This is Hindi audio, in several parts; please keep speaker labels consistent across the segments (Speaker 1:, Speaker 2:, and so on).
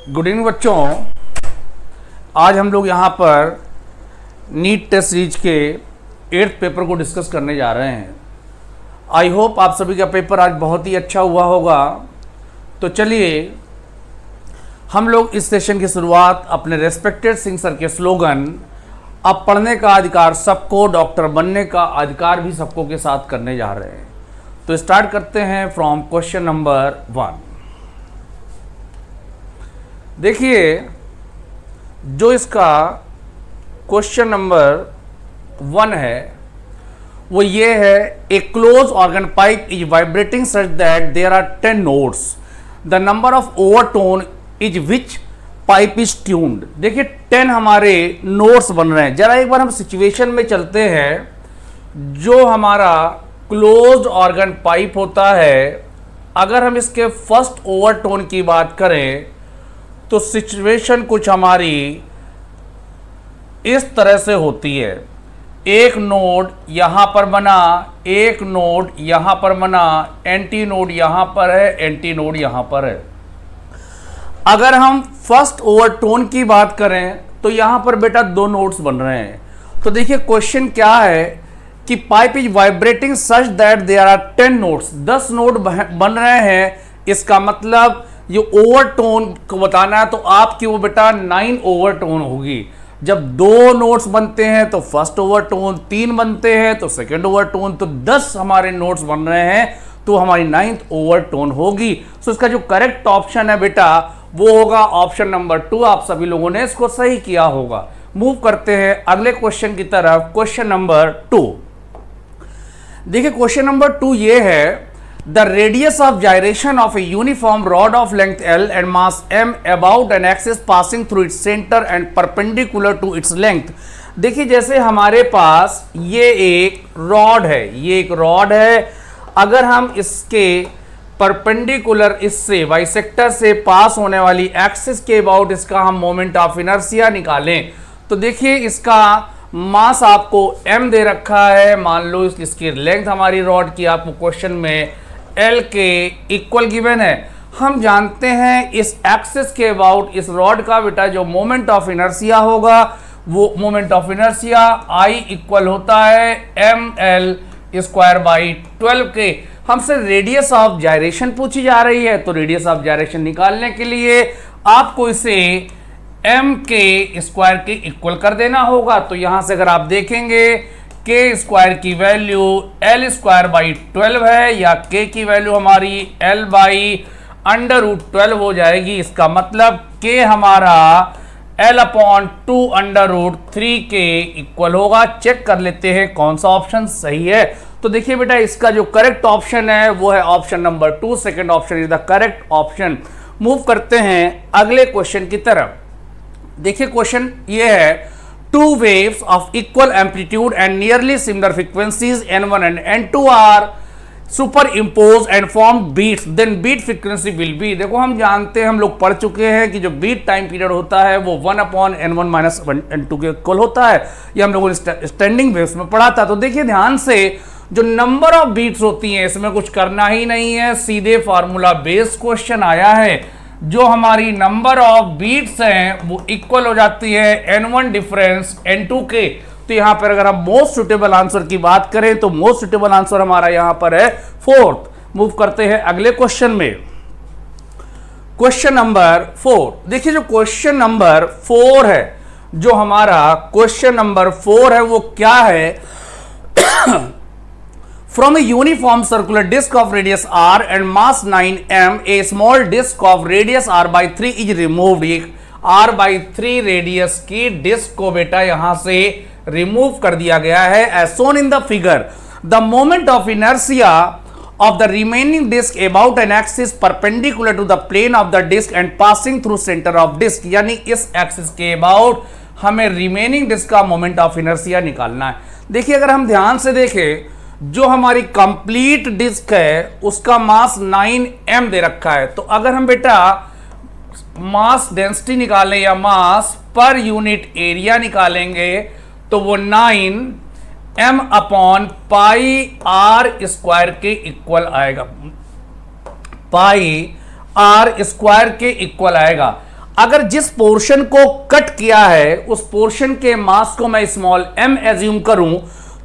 Speaker 1: गुड इवनिंग बच्चों। आज हम लोग यहाँ पर नीट टेस्ट सीरीज के 8th पेपर को डिस्कस करने जा रहे हैं। आई होप आप सभी का पेपर आज बहुत ही अच्छा हुआ होगा। तो चलिए हम लोग इस सेशन की शुरुआत अपने रेस्पेक्टेड सिंह सर के स्लोगन अब पढ़ने का अधिकार सबको, डॉक्टर बनने का अधिकार भी सबको के साथ करने जा रहे हैं। तो स्टार्ट करते हैं फ्रॉम क्वेश्चन नंबर 1। देखिए जो इसका क्वेश्चन नंबर 1 है वो ये है, a closed organ pipe is vibrating such that there are 10 notes, the number of overtone is which pipe is tuned. देखिए 10 हमारे नोट्स बन रहे हैं। जरा एक बार हम सिचुएशन में चलते हैं। जो हमारा क्लोज्ड ऑर्गन पाइप होता है, अगर हम इसके फर्स्ट ओवरटोन की बात करें तो सिचुएशन कुछ हमारी इस तरह से होती है। एक नोड यहां पर बना, एक नोड यहां पर बना, एंटी नोड यहां पर है, एंटी नोड यहां पर है। अगर हम फर्स्ट ओवरटोन की बात करें तो यहां पर बेटा 2 नोड्स बन रहे हैं। तो देखिए क्वेश्चन क्या है कि pipe is vibrating such that there are 10 notes, 10 node बन रहे हैं। इसका मतलब ये ओवरटोन को बताना है तो आपकी वो बेटा 9 ओवरटोन होगी। जब 2 नोट्स बनते हैं तो फर्स्ट ओवरटोन, 3 बनते हैं तो सेकंड ओवरटोन, तो 10 हमारे नोट्स बन रहे हैं तो हमारी 9th ओवरटोन होगी। सो इसका जो करेक्ट ऑप्शन है बेटा वो होगा ऑप्शन नंबर 2। आप सभी लोगों ने इसको सही किया होगा। मूव करते हैं अगले क्वेश्चन की तरफ। क्वेश्चन नंबर 2 देखिए, क्वेश्चन नंबर 2 ये है, the radius of gyration of a uniform rod of length L and mass M about an axis passing through its center and perpendicular to its length। देखिए जैसे हमारे पास ये एक रॉड है, ये एक रॉड है। अगर हम इसके परपेंडिकुलर, इससे बाइसेक्टर से पास होने वाली एक्सिस के अबाउट इसका हम मोमेंट ऑफ इनर्शिया निकालें तो देखिए इसका मास आपको m दे रखा है। मान लो इसकी लेंथ हमारी रॉड की आपको क्वेश्चन में L के इक्वल गिवन है। हम जानते हैं इस एक्सिस के अबाउट इस रॉड का बेटा जो मोमेंट ऑफ इनर्शिया होगा वो moment of inertia I equal होता है ml स्क्वायर बाई 12 के। हमसे रेडियस ऑफ जायरेशन पूछी जा रही है तो रेडियस ऑफ जायरेशन निकालने के लिए आपको इसे m के स्क्वायर के इक्वल कर देना होगा। तो यहां से अगर आप देखेंगे के स्क्वायर की वैल्यू एल स्क्वायर बाई 12 है या के की वैल्यू हमारी एल बाई अंडर रूट 12 हो जाएगी। इसका मतलब के हमारा एल अपॉन 2 अंडर रूट 3 के इक्वल होगा। चेक कर लेते हैं कौन सा ऑप्शन सही है। तो देखिए बेटा इसका जो करेक्ट ऑप्शन है वो है option number 2। Second option is the correct option. Move करते हैं अगले क्वेश्चन की तरफ। देखिए क्वेश्चन ये है, two waves of equal amplitude and nearly similar frequencies n1 and n2 are superimposed and form beats, then beat frequency will be। देखो हम जानते हैं, हम लोग पढ़ चुके हैं कि जो बीट टाइम पीरियड होता है वो 1/n1 माइनस n2 के इक्वल होता है। ये हम लोगों ने स्टैंडिंग वेव्स में पढ़ा था। तो देखिए ध्यान से जो नंबर ऑफ बीट्स होती हैं इसमें कुछ करना ही नहीं है, सीधे फार्मूला बेस्ड क्वेश्चन आया है। जो हमारी नंबर ऑफ बीट्स हैं वो इक्वल हो जाती है n1 डिफरेंस n2 के। तो यहां पर अगर हम मोस्ट सुटेबल आंसर की बात करें तो मोस्ट सुटेबल आंसर हमारा यहां पर है 4th। मूव करते हैं अगले क्वेश्चन में। क्वेश्चन नंबर 4 देखिए, जो क्वेश्चन नंबर 4 है, जो हमारा क्वेश्चन नंबर 4 है वो क्या है From a uniform circular disc of radius r and mass 9 m, a small disc of radius r by 3 is removed। एक r by 3 रेडियस की डिस्क को बेटा यहां से रिमूव कर दिया गया है। as shown in the figure, the moment of inertia of the remaining disc about an axis perpendicular to the plane of the disc and passing through center of disc। यानी इस एक्सिस के अबाउट हमें रिमेनिंग डिस्क का मोमेंट ऑफ इनर्शिया निकालना है। देखिए अगर हम ध्यान से देखें, जो हमारी कंप्लीट डिस्क है उसका मास 9m दे रखा है। तो अगर हम बेटा मास डेंसिटी निकालें या मास पर यूनिट एरिया निकालेंगे तो वो 9m upon pi R square के इक्वल आएगा। पाई आर स्क्वायर के इक्वल आएगा। अगर जिस पोर्शन को कट किया है उस पोर्शन के मास को मैं स्मॉल m एज्यूम करूं,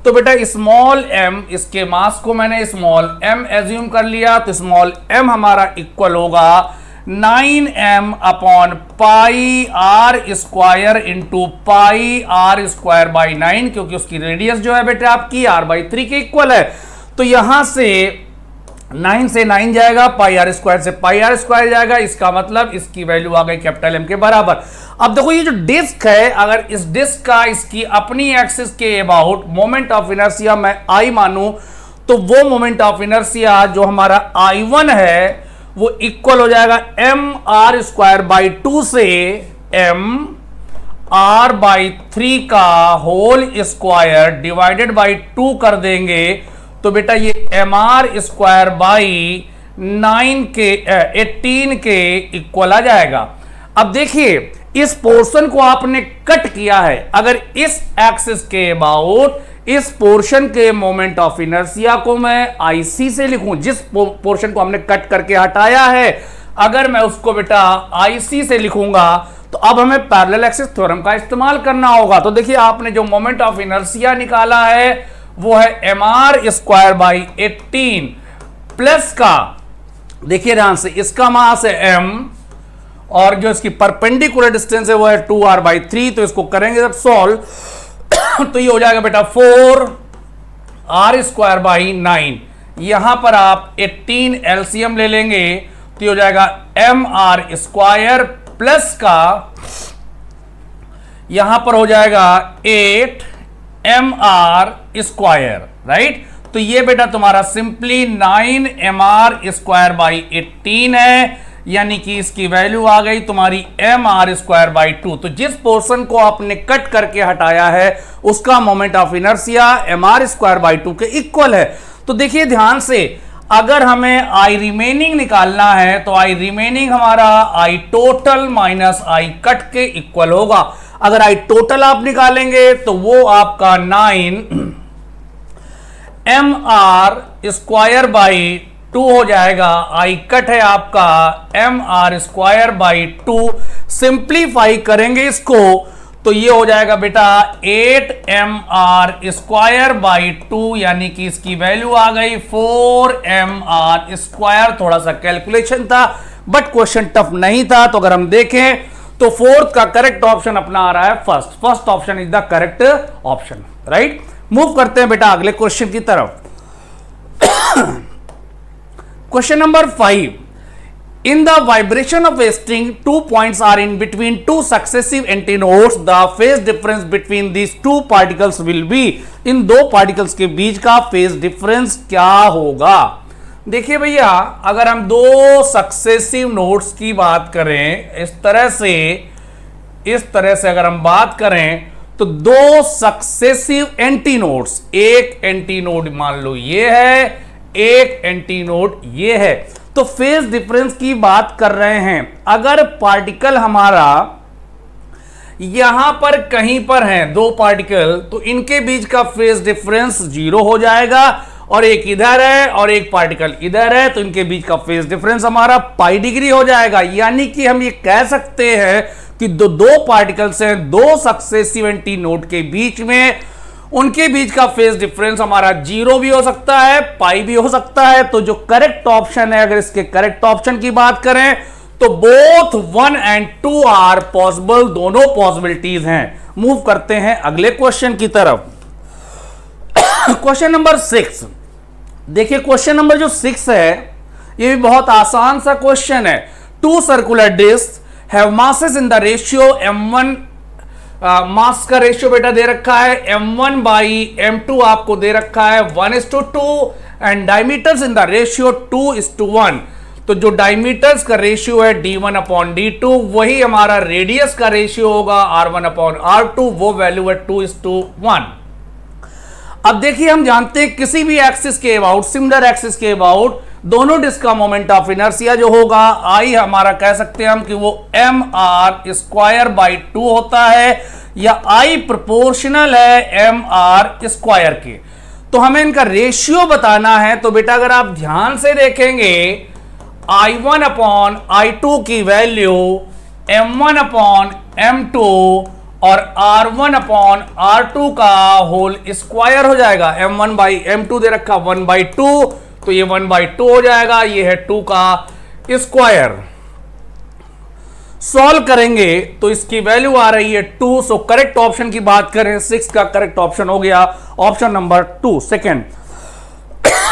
Speaker 1: तो बेटा स्मॉल m, इसके मास को मैंने स्मॉल m एज्यूम कर लिया, तो स्मॉल m हमारा इक्वल होगा 9m upon pi R square into pi R square by 9, क्योंकि उसकी रेडियस जो है बेटा आपकी r/3 के इक्वल है। तो यहां से 9 से 9 जाएगा, पाई आर स्क्वायर से पाई आर स्क्वायर जाएगा, इसका मतलब इसकी वैल्यू आ गई कैपिटल M के बराबर। अब देखो ये जो डिस्क है, अगर इस डिस्क का इसकी अपनी एक्सिस के अबाउट मोमेंट ऑफ इनर्शिया मैं I मानूं, तो वो मोमेंट ऑफ इनर्शिया जो हमारा I1 है वो इक्वल हो जाएगा mr स्क्वायर बाई 2 से mr/3 का होल स्क्वायर डिवाइडेड बाई 2 कर देंगे, तो बेटा ये mr स्क्वायर बाई 18 के इक्वल आ जाएगा। अब देखिए इस पोर्शन को आपने कट किया है, अगर इस एक्सिस के अबाउट इस पोर्शन के मोमेंट ऑफ इनर्शिया को मैं IC से लिखूं, जिस पोर्शन को हमने कट करके हटाया है अगर मैं उसको बेटा IC से लिखूंगा, तो अब हमें पैरेलल एक्सिस थ्योरम का इस्तेमाल करना होगा। तो देखिए आपने जो मोमेंट ऑफ इनर्शिया निकाला है वो है mr स्क्वायर बाई 18 प्लस का, देखिए ध्यान से, इसका मास है m और जो इसकी परपेंडिकुलर डिस्टेंस है वो है 2r/3, तो इसको करेंगे जब सॉल्व तो ये हो जाएगा बेटा 4r स्क्वायर बाई 9। यहां पर आप 18 एलसीएम ले लेंगे तो ये हो जाएगा mr स्क्वायर प्लस का, यहां पर हो जाएगा 8mr स्क्वायर, राइट। तो ये बेटा तुम्हारा सिंपली 9mr स्क्वायर बाई 18 है, यानी कि इसकी वैल्यू आ गई तुम्हारी mr स्क्वायर बाई 2। तो जिस पोर्शन को आपने कट करके हटाया है उसका moment of inertia mr square by 2 के इक्वल है। तो देखिए ध्यान से, अगर हमें I रिमेनिंग निकालना है तो I रिमेनिंग हमारा I total minus I cut के इक्वल होगा। अगर I टोटल आप निकालेंगे तो वो आपका 9mr स्क्वायर बाई 2 हो जाएगा, I कट है आपका mr स्क्वायर बाई 2। सिंप्लीफाई करेंगे इसको तो ये हो जाएगा बेटा 8mr स्क्वायर बाई 2, यानी कि इसकी वैल्यू आ गई 4mr स्क्वायर। थोड़ा सा कैलकुलेशन था बट क्वेश्चन टफ नहीं था। तो अगर हम देखें तो फोर्थ का करेक्ट ऑप्शन अपना आ रहा है first option is the correct option, right. Move करते हैं बेटा अगले क्वेश्चन की तरफ। Question number 5. In the vibration of a string, 2 points are in between two successive antinodes. The phase difference between these two particles will be. इन दो पार्टिकल्स के बीच का फेज डिफरेंस क्या होगा? देखिए भैया, अगर हम दो सक्सेसिव नोड्स की बात करें, इस तरह से अगर हम बात करें तो दो सक्सेसिव एंटीनोड्स, एक एंटीनोड मान लो ये है, एक एंटीनोड ये है, तो फेज डिफरेंस की बात कर रहे हैं। अगर पार्टिकल हमारा यहां पर कहीं पर है, दो पार्टिकल, तो इनके बीच का फेज डिफरेंस 0 हो जाएगा, और एक इधर है और एक पार्टिकल इधर है, तो इनके बीच का फेज डिफरेंस हमारा पाई डिग्री हो जाएगा। यानी कि हम ये कह सकते हैं कि दो पार्टिकल्स हैं, दो सक्सेसिव एंटीनोड के बीच में, उनके बीच का फेज डिफरेंस हमारा 0 भी हो सकता है, पाई भी हो सकता है। तो जो करेक्ट ऑप्शन है, अगर इसके करेक्ट ऑप्शन की बात करें तो बोथ 1 and 2 आर पॉसिबल, दोनों पॉसिबिलिटीज हैं। मूव करते हैं अगले क्वेश्चन की तरफ। Question number 6। देखिए क्वेश्चन नंबर जो 6 है ये भी बहुत आसान सा क्वेश्चन है। Two circular disc have masses in the ratio m1, mass का रेशियो बेटा दे रखा है m1 बाई m2 आपको दे रखा है 1:2, and diameters in the ratio 2:1। तो जो डायमीटर्स का रेशियो है d1/d2, वही हमारा रेडियस का रेशियो होगा r1/r2, वो वैल्यू है 2:1। अब देखिए हम जानते हैं किसी भी एक्सिस के अबाउट, सिमिलर एक्सिस के अबाउट, दोनों डिस्क का मोमेंट ऑफ इनर्शिया जो होगा आई हमारा कह सकते हैं हम कि वो mr स्क्वायर बाई 2 होता है, या आई प्रोपोर्शनल है mr स्क्वायर के। तो हमें इनका रेशियो बताना है। तो बेटा अगर आप ध्यान से देखेंगे I1/I2 की वैल्यू m1 अपॉन m2 और r1 अपॉन r2 का होल स्क्वायर हो जाएगा। m1 बाई m2 दे रखा 1/2, तो ये 1/2 हो जाएगा, ये है 2 का स्क्वायर। सॉल्व करेंगे तो इसकी वैल्यू आ रही है 2। सो करेक्ट ऑप्शन की बात करें 6 का करेक्ट ऑप्शन हो गया option number 2 second.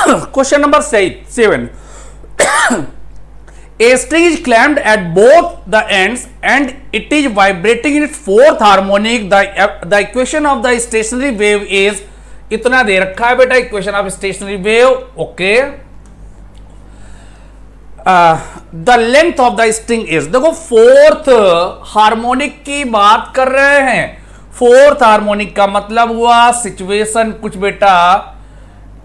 Speaker 1: Question number 7, a string is clamped at both the ends and it is vibrating in its fourth harmonic. The equation of the stationary wave is, इतना दे रखा है बेटा equation of stationary wave. Okay, the length of the string is, देखो फोर्थ हार्मोनिक की बात कर रहे हैं। फोर्थ हार्मोनिक का मतलब हुआ सिचुएशन कुछ बेटा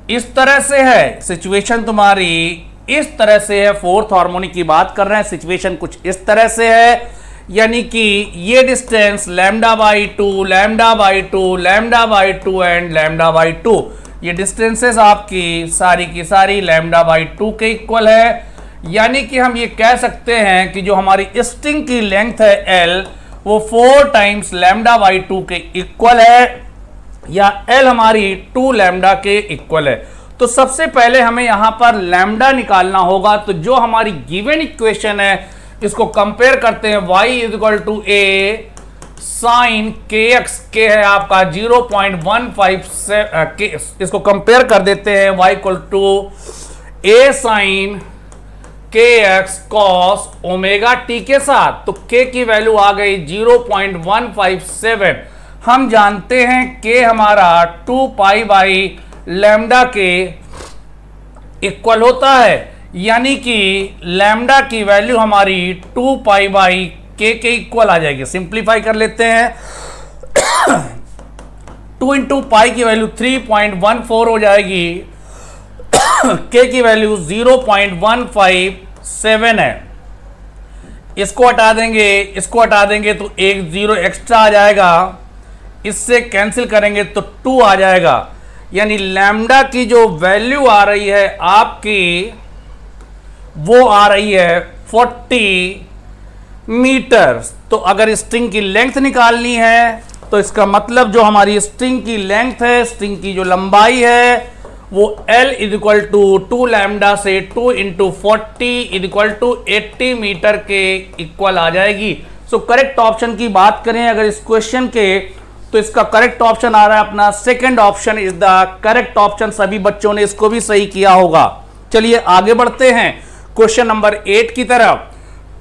Speaker 1: इस तरह से है, सिचुएशन तुम्हारी इस तरह से है। फोर्थ हार्मोनिक की बात कर रहे हैं, सिचुएशन कुछ इस तरह से है, यानी कि ये डिस्टेंस λ/2, λ/2, λ/2 एंड λ/2, ये डिस्टेंसेस आपकी सारी की सारी λ/2 के इक्वल है। यानी कि हम ये कह सकते हैं कि जो हमारी स्ट्रिंग की लेंथ है L वो 4 टाइम्स λ/2 के इक्वल है, या L हमारी 2 लैम्डा के इक्वल है। तो सबसे पहले हमें यहां पर लैम्डा निकालना होगा। तो जो हमारी गिवन इक्वेशन है इसको कंपेयर करते हैं, y = a sin kx, के है आपका 0.157, इसको कंपेयर कर देते हैं y = a sin kx cos omega t के साथ। तो k की वैल्यू आ गई 0.157। हम जानते हैं k हमारा 2 पाई बाई लैम्डा के इक्वल होता है, यानी कि लैम्डा की वैल्यू हमारी 2 पाई बाई के इक्वल आ जाएगी। सिंप्लीफाई कर लेते हैं, 2 इंटू पाई की वैल्यू 3.14 हो जाएगी, के की वैल्यू 0.157 है। इसको हटा देंगे, इसको हटा देंगे तो एक 0 एक्स्ट्रा आ जाएगा, इससे कैंसिल करेंगे तो 2 आ जाएगा। यानी लैम्डा की जो वैल्यू आ रही है आपकी वो आ रही है 40 मीटर। तो अगर स्ट्रिंग की लेंथ निकालनी है तो इसका मतलब जो हमारी स्ट्रिंग की लेंथ है, स्ट्रिंग की जो लंबाई है वो L = 2 लैम्डा से 2 इंटू 40 = 80 मीटर के इक्वल आ जाएगी। सो करेक्ट ऑप्शन की बात करें अगर इस क्वेश्चन के, तो इसका करेक्ट ऑप्शन आ रहा है अपना second option is the correct option. सभी बच्चों ने इसको भी सही किया होगा। चलिए आगे बढ़ते हैं क्वेश्चन नंबर 8 की तरफ।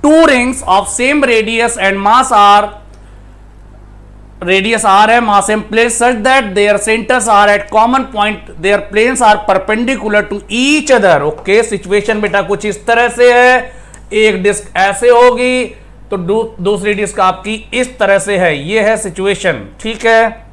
Speaker 1: 2 rings of same radius and mass are, radius r है, mass M place such that their centres are at common point, their planes are perpendicular to each other. Okay, situation बेटा कुछ इस तरह से है, एक डिस्क ऐसे होगी तो दूसरी डिस्क आपकी इस तरह से है, ये है सिचुएशन। ठीक है,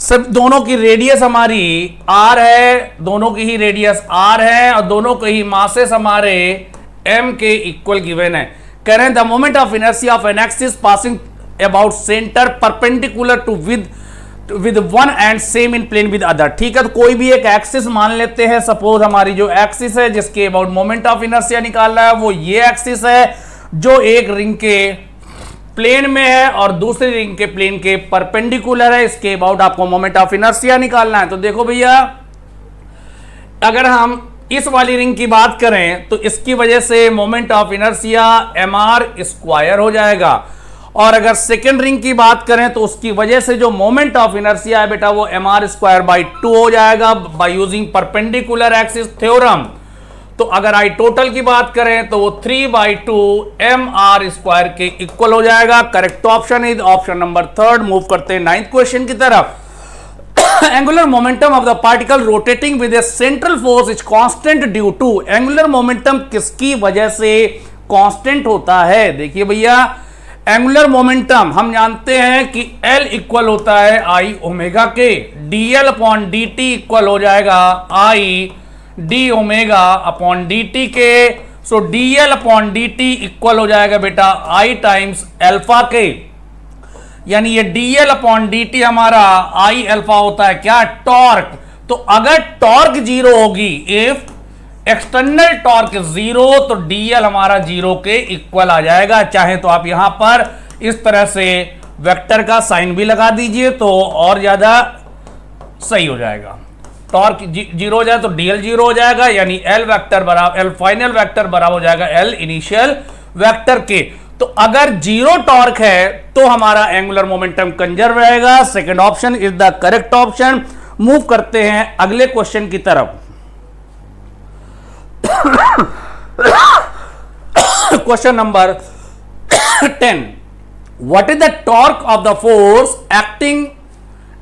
Speaker 1: सब दोनों की रेडियस हमारी r है, दोनों की ही रेडियस r है और दोनों के ही मासेस हमारे m के इक्वल गिवन है। कह रहे हैं the moment of inertia of an axis passing about centre perpendicular to with one and same in plane with other. ठीक है, तो कोई भी एक एक्सिस मान लेते हैं, सपोज हमारी जो एक्सिस है जिसके अबाउट मोमेंट ऑफ इनर्शिया निकालना है वो ये एक्सिस है जो एक रिंग के प्लेन में है और दूसरी रिंग के प्लेन के परपेंडिकुलर है। इसके अबाउट आपको मोमेंट ऑफ इनर्शिया निकालना है। तो देखो भैया, अगर हम इस वाली रिंग की बात करें तो इसकी वजह से मोमेंट ऑफ इनर्शिया mr² हो जाएगा, और अगर सेकेंड रिंग की बात करें तो उसकी वजह से जो मोमेंट ऑफ इनर्शिया है बेटा वो mr²/2 हो जाएगा by using perpendicular axis theorem. तो अगर आई टोटल की बात करें तो वो 3/2 mr² के इक्वल हो जाएगा। Correct option is option number 3। Move करते हैं 9th क्वेश्चन की तरफ। Angular momentum of the particle rotating with a central force is constant due to, angular momentum किसकी वजह से कांस्टेंट होता है? देखिए भैया, एंगुलर मोमेंटम हम जानते हैं कि L इक्वल होता है I ओमेगा के, dl/dt इक्वल हो जाएगा I d omega upon dt के। सो dl/dt इक्वल हो जाएगा बेटा I टाइम्स अल्फा के, यानी ये dl/dt हमारा I अल्फा होता है क्या? टॉर्क। तो अगर टॉर्क 0 होगी, इफ एक्सटर्नल टॉर्क 0 तो डीएल हमारा 0 के इक्वल आ जाएगा। चाहे तो आप यहां पर इस तरह से वेक्टर का साइन भी लगा दीजिए तो और ज्यादा सही हो जाएगा। टॉर्क 0 हो जाए तो डीएल 0 हो जाएगा, यानी एल वेक्टर बराबर एल फाइनल वेक्टर बराबर हो जाएगा एल इनिशियल वेक्टर के। तो अगर 0 टॉर्क है तो हमारा एंगुलर मोमेंटम कंजर्व रहेगा। Second option is the correct option. Move करते हैं अगले क्वेश्चन की तरफ। Question number 10, what is the torque of the force acting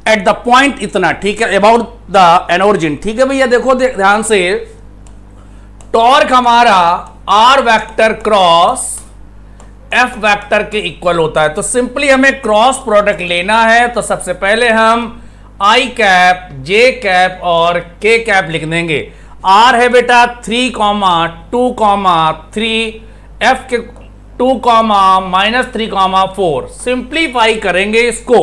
Speaker 1: at the point इतना, ठीक है, अबाउट द एन ओरिजिन। ठीक है भैया, देखो ध्यान से, टॉर्क हमारा R vector cross F vector के इक्वल होता है। तो सिंपली हमें क्रॉस प्रोडक्ट लेना है। तो सबसे पहले हम आई कैप, जे कैप और के कैप लिख देंगे। आर है बेटा 3, 2, 3, एफ के 2, -3, 4। सिंप्लीफाई करेंगे इसको।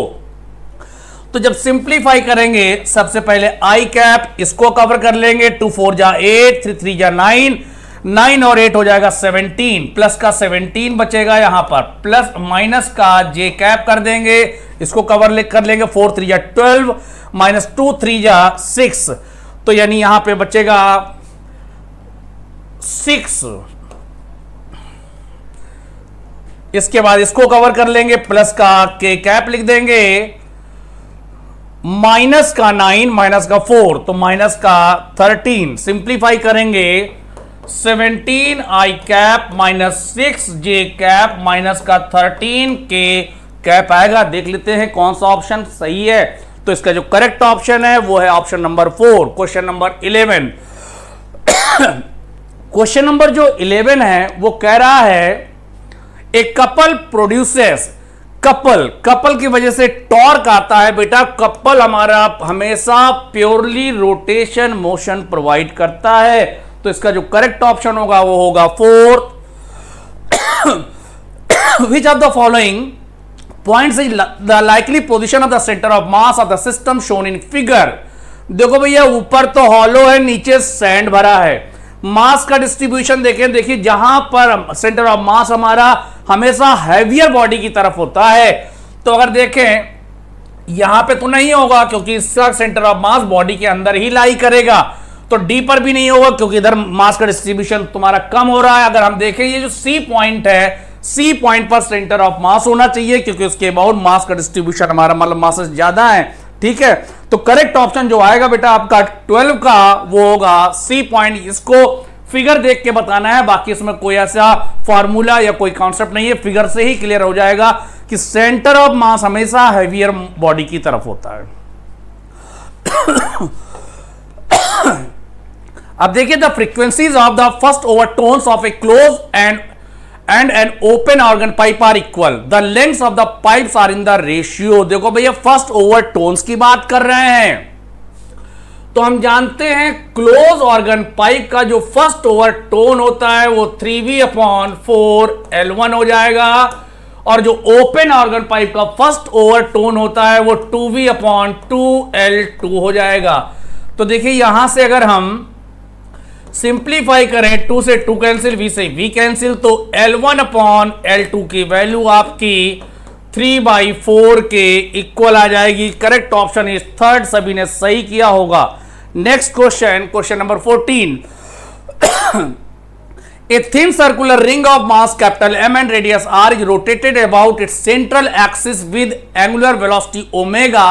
Speaker 1: तो जब सिंप्लीफाई करेंगे सबसे पहले आई कैप इसको कवर कर लेंगे। 2 4 जा 8, 3 3 जा 9, 9 और 8 हो जाएगा 17, प्लस का 17 बचेगा यहां पर, प्लस माइनस का जे कैप कर देंगे, इसको कवर कर लेंगे। 4 3 जा 12, -2 3 जा 6, तो यानी यहां पे बचेगा 6। इसके बाद इसको कवर कर लेंगे, प्लस का के कैप लिख देंगे, माइनस का 9, माइनस का 4, तो माइनस का 13। सिंप्लीफाई करेंगे 17 आई कैप -6 जे कैप माइनस का 13 के कैप आएगा। देख लेते हैं कौन सा ऑप्शन सही है। तो इसका जो करेक्ट ऑप्शन है वो है option number 4। Question number 11, question number जो 11 है वो कह रहा है ए कपल प्रोड्यूसेस, कपल की वजह से टॉर्क आता है। बेटा कपल हमारा हमेशा प्योरली रोटेशन मोशन प्रोवाइड करता है। तो इसका जो करेक्ट ऑप्शन होगा वो होगा 4। Which of the following points is the likely position of the centre of mass of the system shown in figure. देखो भैया ऊपर तो हॉलो है, नीचे सैंड भरा है। मास का डिस्ट्रीब्यूशन देखें, देखिए जहां पर सेंटर ऑफ मास हमारा हमेशा हैवियर बॉडी की तरफ होता है। तो अगर देखें यहां पे तो नहीं होगा क्योंकि इसका सेंटर ऑफ मास बॉडी के अंदर ही लाई करेगा। तो डी पर भी नहीं होगा क्योंकि इधर मास का डिस्ट्रीब्यूशन तुम्हारा कम हो रहा है। अगर हम देखें ये जो सी पॉइंट है, सी पॉइंट पर सेंटर ऑफ मास होना चाहिए क्योंकि उसके अबाउट मास का डिस्ट्रीब्यूशन हमारा मतलब मासेस ज्यादा है। ठीक है, तो करेक्ट ऑप्शन जो आएगा बेटा आपका 12 का वो होगा सी पॉइंट। इसको फिगर देख के बताना है, बाकी इसमें कोई ऐसा फॉर्मूला या कोई कॉन्सेप्ट नहीं है, फिगर से ही क्लियर हो जाएगा कि सेंटर ऑफ मास हमेशा हैवियर बॉडी की तरफ होता है। अब देखिए the frequencies of the first overtones of a close end an open organ pipe are equal, the lengths of the pipes are in the ratio. देखो भैया फर्स्ट ओवरटोन्स की बात कर रहे हैं, तो हम जानते हैं क्लोज ऑर्गन पाइप का जो फर्स्ट ओवरटोन होता है वो 3v/4 L1 हो जाएगा, और जो ओपन ऑर्गन पाइप का फर्स्ट ओवरटोन होता है वो 2v/2 L2 हो जाएगा। तो देखिए यहां से अगर हम सिंप्लीफाई करें, 2 से 2 कैंसिल, v से v कैंसिल, तो L1/L2 की वैल्यू आपकी 3/4 के इक्वल आ जाएगी। करेक्ट ऑप्शन इज थर्ड, सभी ने सही किया होगा। Next question, question number 14, A thin circular ring of mass capital M and radius R is rotated about its central axis with angular velocity omega.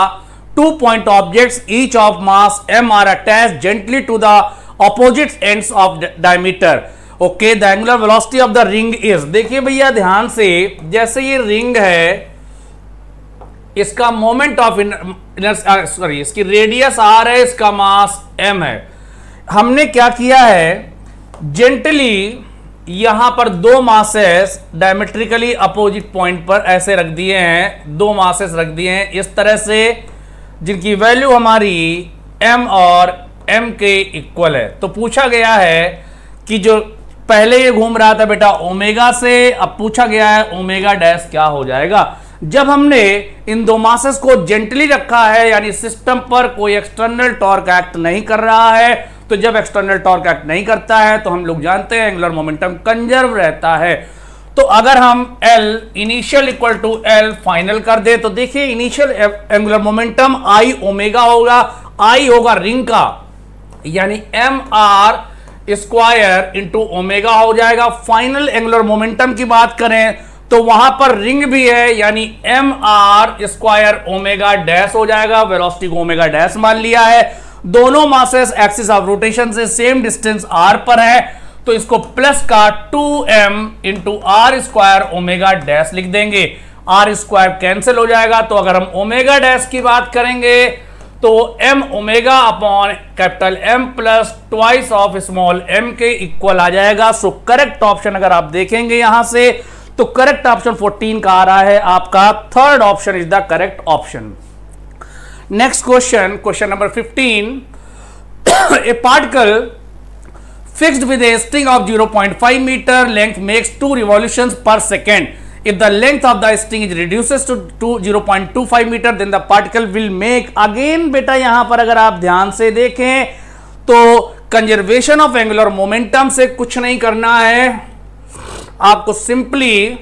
Speaker 1: 2 point objects each of mass M are attached gently to the opposite ends of diameter. Okay, the angular velocity of the ring is, देखिए भैया ध्यान से, जैसे ये रिंग है इसका मोमेंट ऑफ सॉरी इसकी रेडियस R है, इसका मास M है। हमने क्या किया है, जेंटली यहां पर दो मासेस डायमेट्रिकली अपोजिट पॉइंट पर ऐसे रख दिए हैं, दो मासेस रख दिए हैं इस तरह से जिनकी वैल्यू हमारी M और M के इक्वल है। तो पूछा गया है कि जो पहले ये घूम रहा था बेटा ओमेगा से, अब पूछा गया है ओमेगा डैश क्या हो जाएगा। जब हमने इन दो मासेस को जेंटली रखा है यानी सिस्टम पर कोई एक्सटर्नल टॉर्क एक्ट नहीं कर रहा है, तो जब एक्सटर्नल टॉर्क एक्ट नहीं करता है तो हम लोग जानते हैं एंगुलर मोमेंटम कंजर्व रहता है। तो अगर हम L initial equal to L final कर दे तो देखिए initial angular momentum I omega होगा, I होगा रिंग का, यानी M R square into omega हो जाएगा। फाइनल एंगुलर मोमेंटम की बात करें तो वहां पर रिंग भी है, यानी M R square omega dash हो जाएगा। वेलोसिटी को ओमेगा डैश मान लिया है। दोनों मासेस एक्सिस ऑफ रोटेशन से सेम डिस्टेंस r पर है, तो इसको प्लस का 2m into R square omega dash लिख देंगे। आर स्क्वायर कैंसिल हो जाएगा, तो अगर हम ओमेगा डैश की बात करेंगे तो m omega upon capital M plus twice of small m के इक्वल आ जाएगा। सो करेक्ट ऑप्शन अगर आप देखेंगे यहां से तो करेक्ट ऑप्शन 14 का आ रहा है आपका। Third option is the correct option. Next question, question number 15। A particle fixed with a string of 0.5 meter length makes 2 revolutions per second. If the length of the string is reduces to 0.25 meter, then the particle will make again बेटा यहां पर अगर आप ध्यान से देखें तो कंजर्वेशन ऑफ एंगुलर मोमेंटम से कुछ नहीं करना है, आपको सिंपली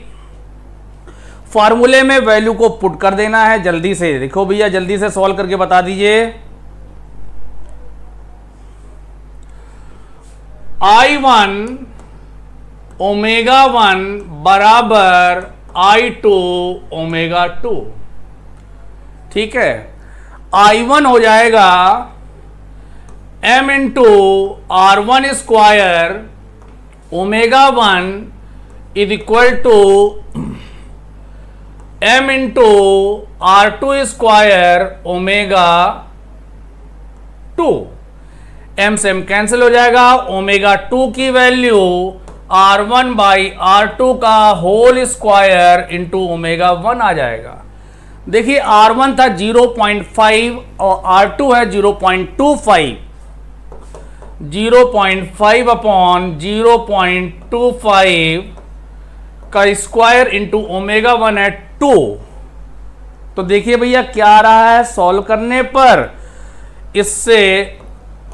Speaker 1: फॉर्मूले में वैल्यू को पुट कर देना है। जल्दी से देखो भैया, जल्दी से सॉल्व करके बता दीजिए। I1 ओमेगा 1 बराबर I2 ओमेगा 2, ठीक है। I1 हो जाएगा m into R1 square omega 1 is equal to m into R2 square omega 2। m से m कैंसिल हो जाएगा, ओमेगा 2 की वैल्यू R1 बाई R2 का होल स्क्वायर इंटू ओमेगा 1 आ जाएगा। देखिए R1 था 0.5 और R2 है 0.25, 0.5 अपॉन 0.25 का स्क्वायर इंटू ओमेगा 1 है 2। तो देखिए भैया क्या आ रहा है सॉल्व करने पर, इससे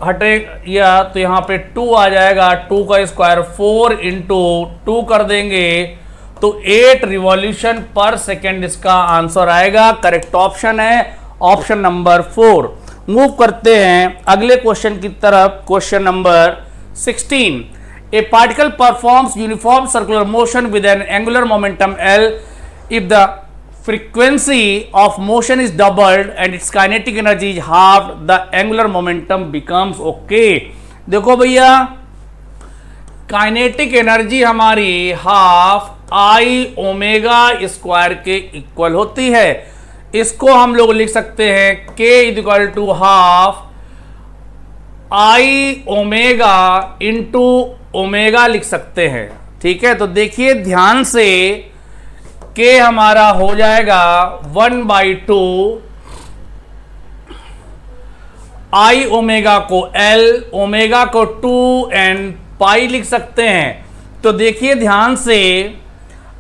Speaker 1: हटे या तो यहां पे 2 आ जाएगा, 2 का स्क्वायर 4 इंटू 2 कर देंगे तो 8 रिवॉल्यूशन पर सेकेंड इसका आंसर आएगा। करेक्ट ऑप्शन है ऑप्शन नंबर 4। मूव करते हैं अगले क्वेश्चन की तरफ, question number 16। A particle performs uniform circular motion with N angular momentum L if the frequency of motion is doubled and its kinetic energy is halved, the angular momentum becomes okay। देखो भैया काइनेटिक एनर्जी हमारी हाफ I ओमेगा स्क्वायर के इक्वल होती है। इसको हम लोग लिख सकते हैं K is equal to half I omega into omega लिख सकते हैं, ठीक है। तो देखिए ध्यान से K हमारा हो जाएगा 1/2 I ओमेगा को L, ओमेगा को 2n पाई लिख सकते हैं। तो देखिए ध्यान से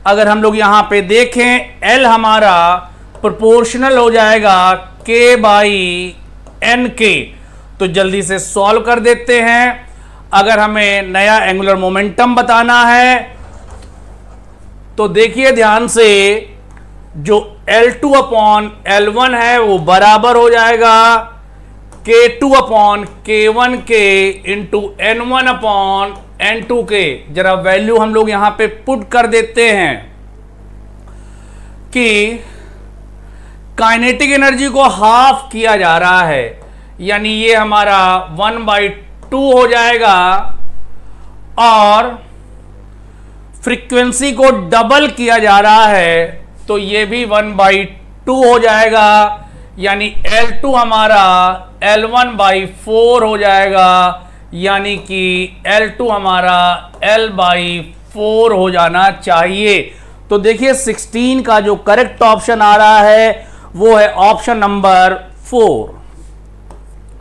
Speaker 1: अगर हम लोग यहां पे देखें L हमारा प्रोपोर्शनल हो जाएगा K बाई n के। तो जल्दी से सॉल्व कर देते हैं। अगर हमें नया एंगुलर मोमेंटम बताना है तो देखिए ध्यान से जो L2 अपॉन L1 है वो बराबर हो जाएगा K2 अपॉन K1 के इंटू N1 अपॉन N2 के। जरा वैल्यू हम लोग यहां पे पुट कर देते हैं कि काइनेटिक एनर्जी को हाफ किया जा रहा है, यानी ये हमारा 1/2 हो जाएगा और फ्रीक्वेंसी को डबल किया जा रहा है तो ये भी 1/2 हो जाएगा, यानी L2 हमारा L1/4 हो जाएगा, यानी कि L2 हमारा L/4 हो जाना चाहिए। तो देखिए 16 का जो करेक्ट ऑप्शन आ रहा है वो है ऑप्शन नंबर 4।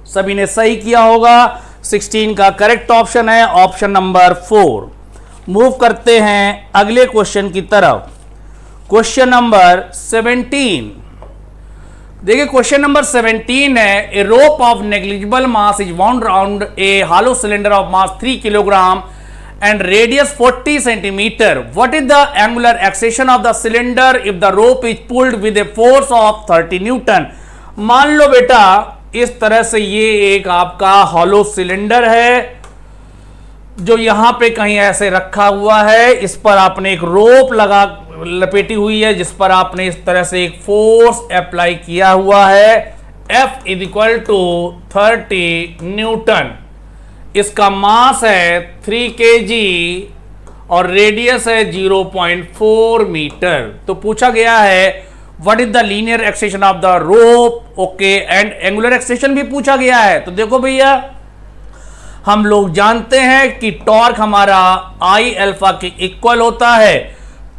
Speaker 1: सभी ने सही किया होगा, 16 का करेक्ट ऑप्शन है ऑप्शन नंबर 4। मूव करते हैं अगले क्वेश्चन की तरफ, क्वेश्चन नंबर 17। देखिए क्वेश्चन नंबर 17 है, a rope of negligible mass is wound around a hollow cylinder of mass 3 kilogram and radius 40 centimeter. What is the angular acceleration of the cylinder if the rope is pulled with a force of 30 Newton? मान लो बेटा इस तरह से ये एक आपका हॉलो सिलेंडर है जो यहां पे कहीं ऐसे रखा हुआ है, इस पर आपने एक रोप लगा लपेटी हुई है जिस पर आपने इस तरह से एक फोर्स अप्लाई किया हुआ है, F is equal to 30 newton. इसका मास है 3 kg और रेडियस है 0.4 मीटर। तो पूछा गया है what is the linear acceleration of the rope, okay, and angular acceleration भी पूछा गया है। तो देखो भैया हम लोग जानते हैं कि टॉर्क हमारा आई अल्फा के इक्वल होता है।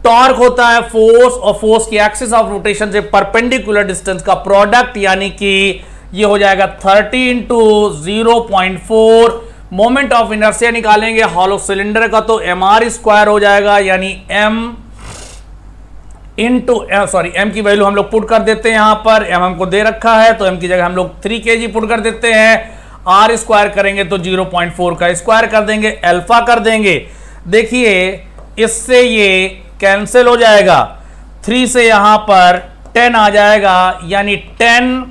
Speaker 1: टॉर्क होता है फोर्स और फोर्स की एक्सिस ऑफ रोटेशन से परपेंडिकुलर डिस्टेंस का प्रोडक्ट, यानी कि ये हो जाएगा 30 इंटू 0.4। मोमेंट ऑफ इनर्शिया निकालेंगे हॉलो सिलेंडर का तो mr स्क्वायर हो जाएगा, यानी m इंटू m की वैल्यू हम लोग पुट कर देते हैं यहां पर, m हमको दे रखा है तो m की जगह हम लोग 3 kg पुट कर देते हैं, r स्क्वायर करेंगे तो 0.4 का स्क्वायर कर देंगे, अल्फा कर देंगे। देखिए इससे ये कैंसिल हो जाएगा, 3 से यहां पर 10 आ जाएगा, यानी 10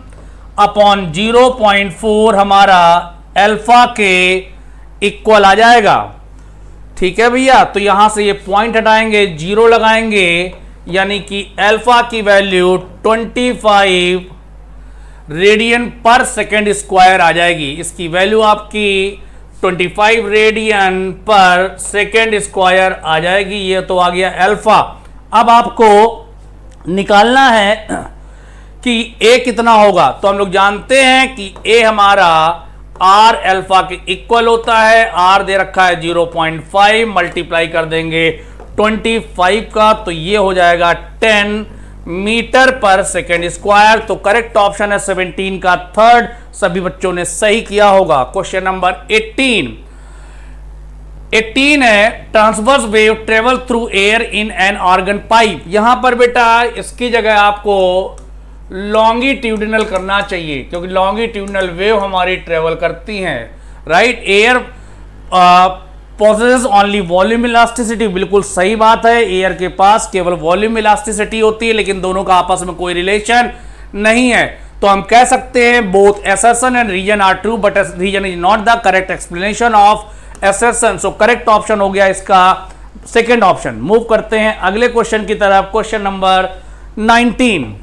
Speaker 1: अपॉन 0.4 हमारा अल्फा के इक्वल आ जाएगा। ठीक है भैया, तो यहां से ये पॉइंट हटाएंगे, 0 लगाएंगे, यानी कि अल्फा की वैल्यू 25 रेडियन पर सेकेंड स्क्वायर आ जाएगी। इसकी वैल्यू आपकी 25 रेडियन पर सेकेंड स्क्वायर आ जाएगी। ये तो आ गया अल्फा। अब आपको निकालना है कि ए कितना होगा। तो हम लोग जानते हैं कि ए हमारा आर अल्फा के इक्वल होता है, आर दे रखा है 0.5, मल्टीप्लाई कर देंगे 25 का तो ये हो जाएगा 10 मीटर पर सेकेंड स्क्वायर। तो करेक्ट ऑप्शन है 17 का थर्ड, सभी बच्चों ने सही किया होगा। क्वेश्चन नंबर 18 है, transverse wave travel through air in an organ pipe. यहां पर बेटा इसकी जगह आपको लॉन्गिट्यूडिनल करना चाहिए क्योंकि लॉन्गिट्यूडिनल वेव हमारी ट्रेवल करती हैं, right. Air possesses only volume elasticity, बिल्कुल सही बात है, एयर के पास केवल वॉल्यूम इलास्टिसिटी होती है, लेकिन दोनों का आपस में कोई रिलेशन नहीं है। तो हम कह सकते हैं both assertion and reason are true but reason is not the correct explanation of assertion. So correct option हो गया इसका सेकेंड ऑप्शन। मूव करते हैं अगले क्वेश्चन की तरफ। Question number 19।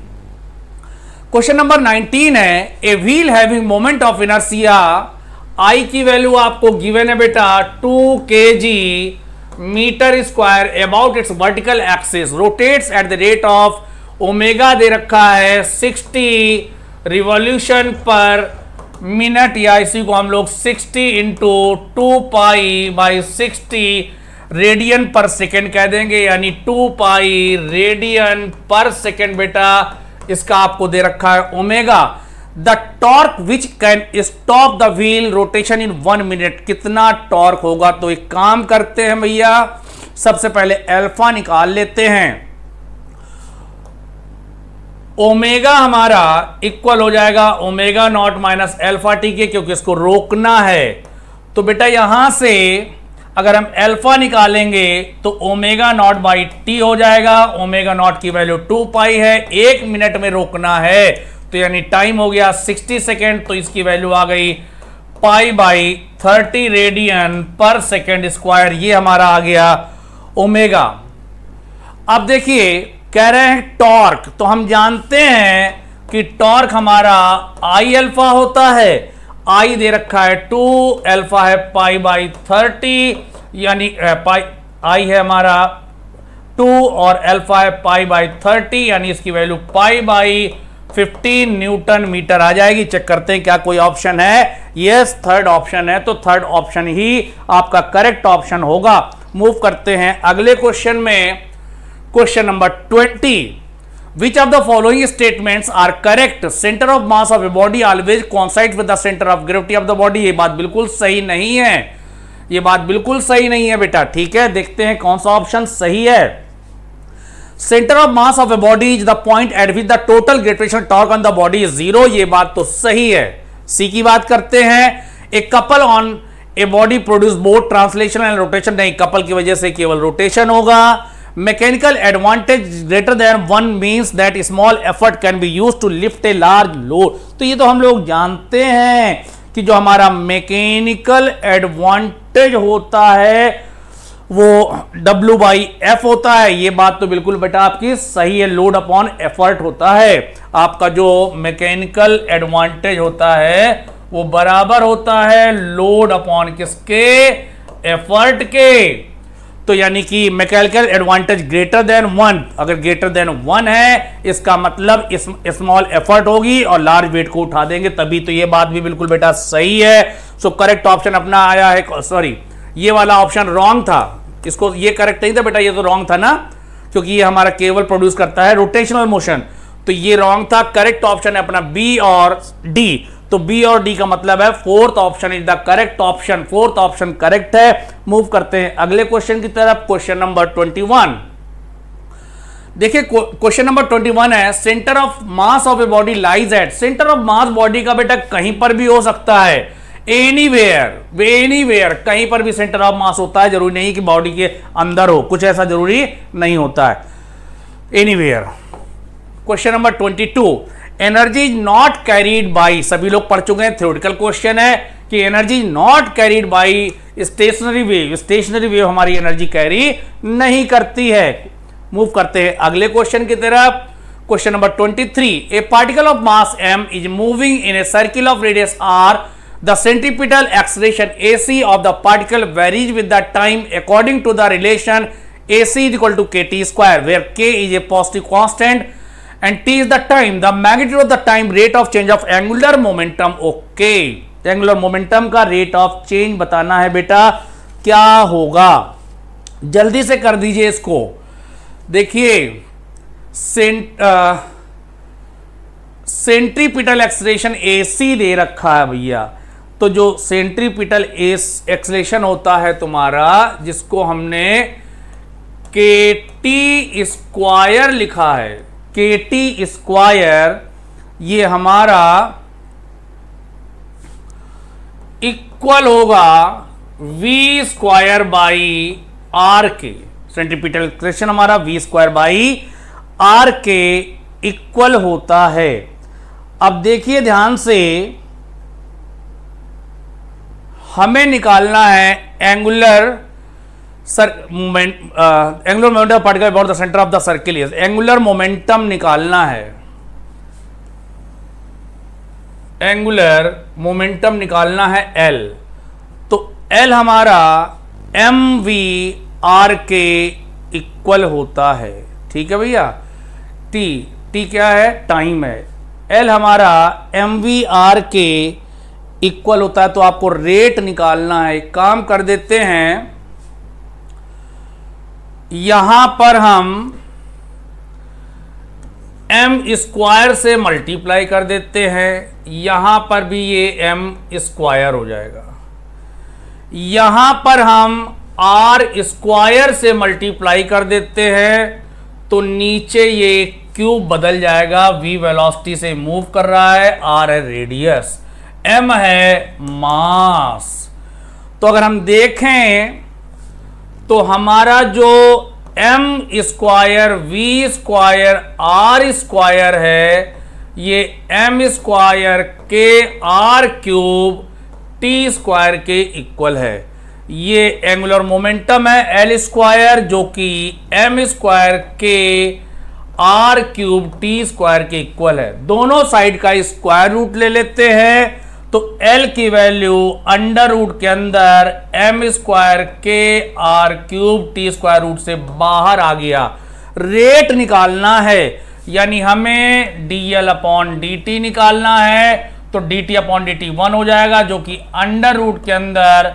Speaker 1: क्वेश्चन नंबर 19 है, a wheel having moment of inertia, I की वैल्यू आपको गिवन है बेटा 2 kg metre square about its vertical axis, rotates at the rate of omega दे रखा है 60 रिवॉल्यूशन पर मिनट, या इसी को हम लोग 60 इंटू 2 पाई बाई 60 रेडियन पर सेकेंड कह देंगे, यानी 2 पाई रेडियन पर सेकेंड बेटा इसका आपको दे रखा है omega. The torque which can stop the wheel rotation in 1 minute, कितना टॉर्क होगा। तो एक काम करते हैं भैया, सबसे पहले अल्फा निकाल लेते हैं। ओमेगा हमारा इक्वल हो जाएगा omega naught minus alpha T के, क्योंकि इसको रोकना है। तो बेटा यहां से अगर हम अल्फा निकालेंगे तो ओमेगा नॉट बाई टी हो जाएगा। ओमेगा नॉट की वैल्यू 2 पाई है, 1 मिनट में रोकना है तो यानी टाइम हो गया 60 सेकेंड, तो इसकी वैल्यू आ गई पाई बाई 30 रेडियन पर सेकेंड स्क्वायर। ये हमारा आ गया ओमेगा। अब देखिए कह रहे हैं टॉर्क, तो हम जानते हैं कि टॉर्क हमारा आई अल्फा होता है, आई दे रखा है 2, अल्फा है पाई बाई 30, यानी पाई आई है हमारा 2 और अल्फा है पाई बाई 30, यानी इसकी value pi by 15 newton metre आ जाएगी। चेक करते हैं क्या कोई ऑप्शन है। यस, थर्ड ऑप्शन है, तो थर्ड ऑप्शन ही आपका करेक्ट ऑप्शन होगा। मूव करते हैं अगले क्वेश्चन में। Question number 20, Which of the following statements are correct? Center of mass of a body always coincides with the center of gravity of the body। ये बात बिल्कुल सही नहीं है, ये बात बिल्कुल सही नहीं है बेटा। ठीक है, देखते हैं कौन सा ऑप्शन सही है। Centre of mass of a body is the point eight which the total gravitational torque on the body is zero. ये बात तो सही है। सी की बात करते हैं, a couple on a body produce both translation and rotation. नहीं, कपल की वजह से केवल रोटेशन होगा। Mechanical advantage greater than one means that small effort can be used to lift a large load. तो ये तो हम लोग जानते हैं कि जो हमारा मैकेनिकल एडवांटेज होता है वो W/F होता है। ये बात तो बिल्कुल बेटा आपकी सही है, लोड अपॉन एफर्ट होता है। आपका जो मैकेनिकल एडवांटेज होता है वो बराबर होता है लोड अपॉन किसके, एफर्ट के। तो यानी कि mechanical advantage greater than one, अगर ग्रेटर देन वन है इसका मतलब स्मॉल एफर्ट होगी और लार्ज वेट को उठा देंगे तभी। तो ये बात भी बिल्कुल बेटा सही है। सो करेक्ट ऑप्शन अपना आया है, सॉरी ये वाला ऑप्शन रॉन्ग था, इसको ये करेक्ट नहीं था बेटा, ये तो रॉन्ग था ना, क्योंकि ये हमारा केवल प्रोड्यूस करता है रोटेशनल मोशन। तो ये रॉन्ग था। करेक्ट ऑप्शन है अपना बी और डी। तो बी और डी का मतलब है fourth option is the correct option. Fourth option correct है। मूव करते हैं अगले क्वेश्चन की तरफ। क्वेश्चन नंबर 21 देखिए, क्वेश्चन नंबर 21 है, centre of mass of a body lies at. Centre of mass body का बेटा कहीं पर भी हो सकता है, एनीवेयर कहीं पर भी सेंटर ऑफ मास होता है। जरूरी नहीं कि बॉडी के अंदर हो, कुछ ऐसा जरूरी नहीं होता है, anywhere. Question number 22, energy is not carried by, सभी लोग पढ़ चुके हैं, थ्योरेटिकल क्वेश्चन है कि energy is not carried by stationery wave. Stationary wave हमारी एनर्जी कैरी नहीं करती है। मूव करते हैं अगले क्वेश्चन की तरफ। Question number 23, A particle of mass m is moving in a circle of radius r. The centripetal acceleration AC of the particle varies with the time according to the relation AC is equal to KT square, where K is a positive constant and T is the time, the magnitude of the time, rate of change of angular momentum. Okay, angular momentum का rate of change बताना है बेटा, क्या होगा जल्दी से कर दीजिए इसको। देखिए सेंट्रीपिटल एक्सलेशन AC दे रखा है भैया। तो जो सेंट्रीपिटल एक्सलेशन होता है तुम्हारा, जिसको हमने KT स्क्वायर लिखा है, KT स्क्वायर, ये हमारा इक्वल होगा V स्क्वायर बाई R के। सेंट्रीपिटल एक्सलेशन हमारा V स्क्वायर बाई R के इक्वल होता है। अब देखिए ध्यान से, हमें निकालना है angular momentum particle about the centre of the circle is. Angular momentum निकालना है, एंगुलर मोमेंटम निकालना है L। तो L हमारा mv/r के इक्वल होता है। ठीक है भैया। T क्या है, टाइम है। L हमारा mv/r के इक्वल होता है। तो आपको रेट निकालना है। काम कर देते हैं, यहां पर हम m स्क्वायर से मल्टीप्लाई कर देते हैं, यहां पर भी ये m स्क्वायर हो जाएगा। यहां पर हम r स्क्वायर से मल्टीप्लाई कर देते हैं, तो नीचे ये क्यूब बदल जाएगा। v वेलोसिटी से मूव कर रहा है, r है रेडियस, m है मास। तो अगर हम देखें तो हमारा जो m square v square r square है, ये m स्क्वायर के r क्यूब t स्क्वायर के इक्वल है। ये एंगुलर मोमेंटम है l स्क्वायर, जो कि m स्क्वायर के r क्यूब t स्क्वायर के इक्वल है। दोनों साइड का स्क्वायर रूट ले लेते हैं, तो L की वैल्यू अंडर रूट के अंदर m स्क्वायर के r cube t square root से बाहर आ गया। रेट निकालना है, यानी हमें dl अपॉन dt निकालना है। तो dt अपॉन dt 1 हो जाएगा, जो कि अंडर रूट के अंदर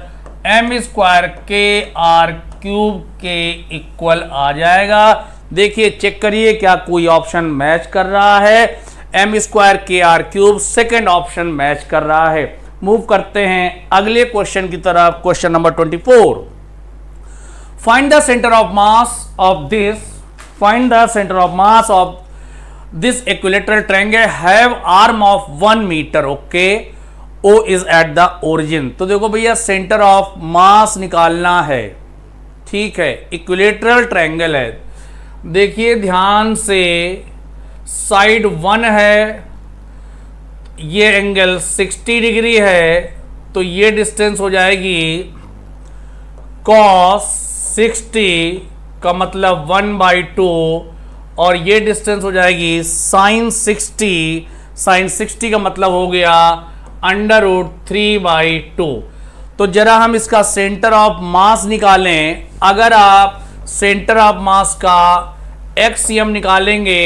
Speaker 1: m स्क्वायर के r क्यूब के इक्वल आ जाएगा। देखिए चेक करिए क्या कोई ऑप्शन मैच कर रहा है। m स्क्वायर के R cube second option match कर रहा है। मूव करते हैं अगले क्वेश्चन की तरफ। Question number 24, find the centre of mass of this find the centre of mass of this equilateral triangle have arm of 1 metre. Okay, O is at the origin. तो देखो भैया सेंटर ऑफ मास निकालना है, ठीक है, इक्विलेटरल ट्रायंगल है। देखिए ध्यान से, साइड 1 है, ये एंगल 60 डिग्री है, तो ये डिस्टेंस हो जाएगी cos 60 का मतलब 1/2, और ये डिस्टेंस हो जाएगी sin 60। sin 60 का मतलब हो गया √3/2। तो जरा हम इसका सेंटर ऑफ मास निकालें। अगर आप सेंटर ऑफ मास का एक्सियम निकालेंगे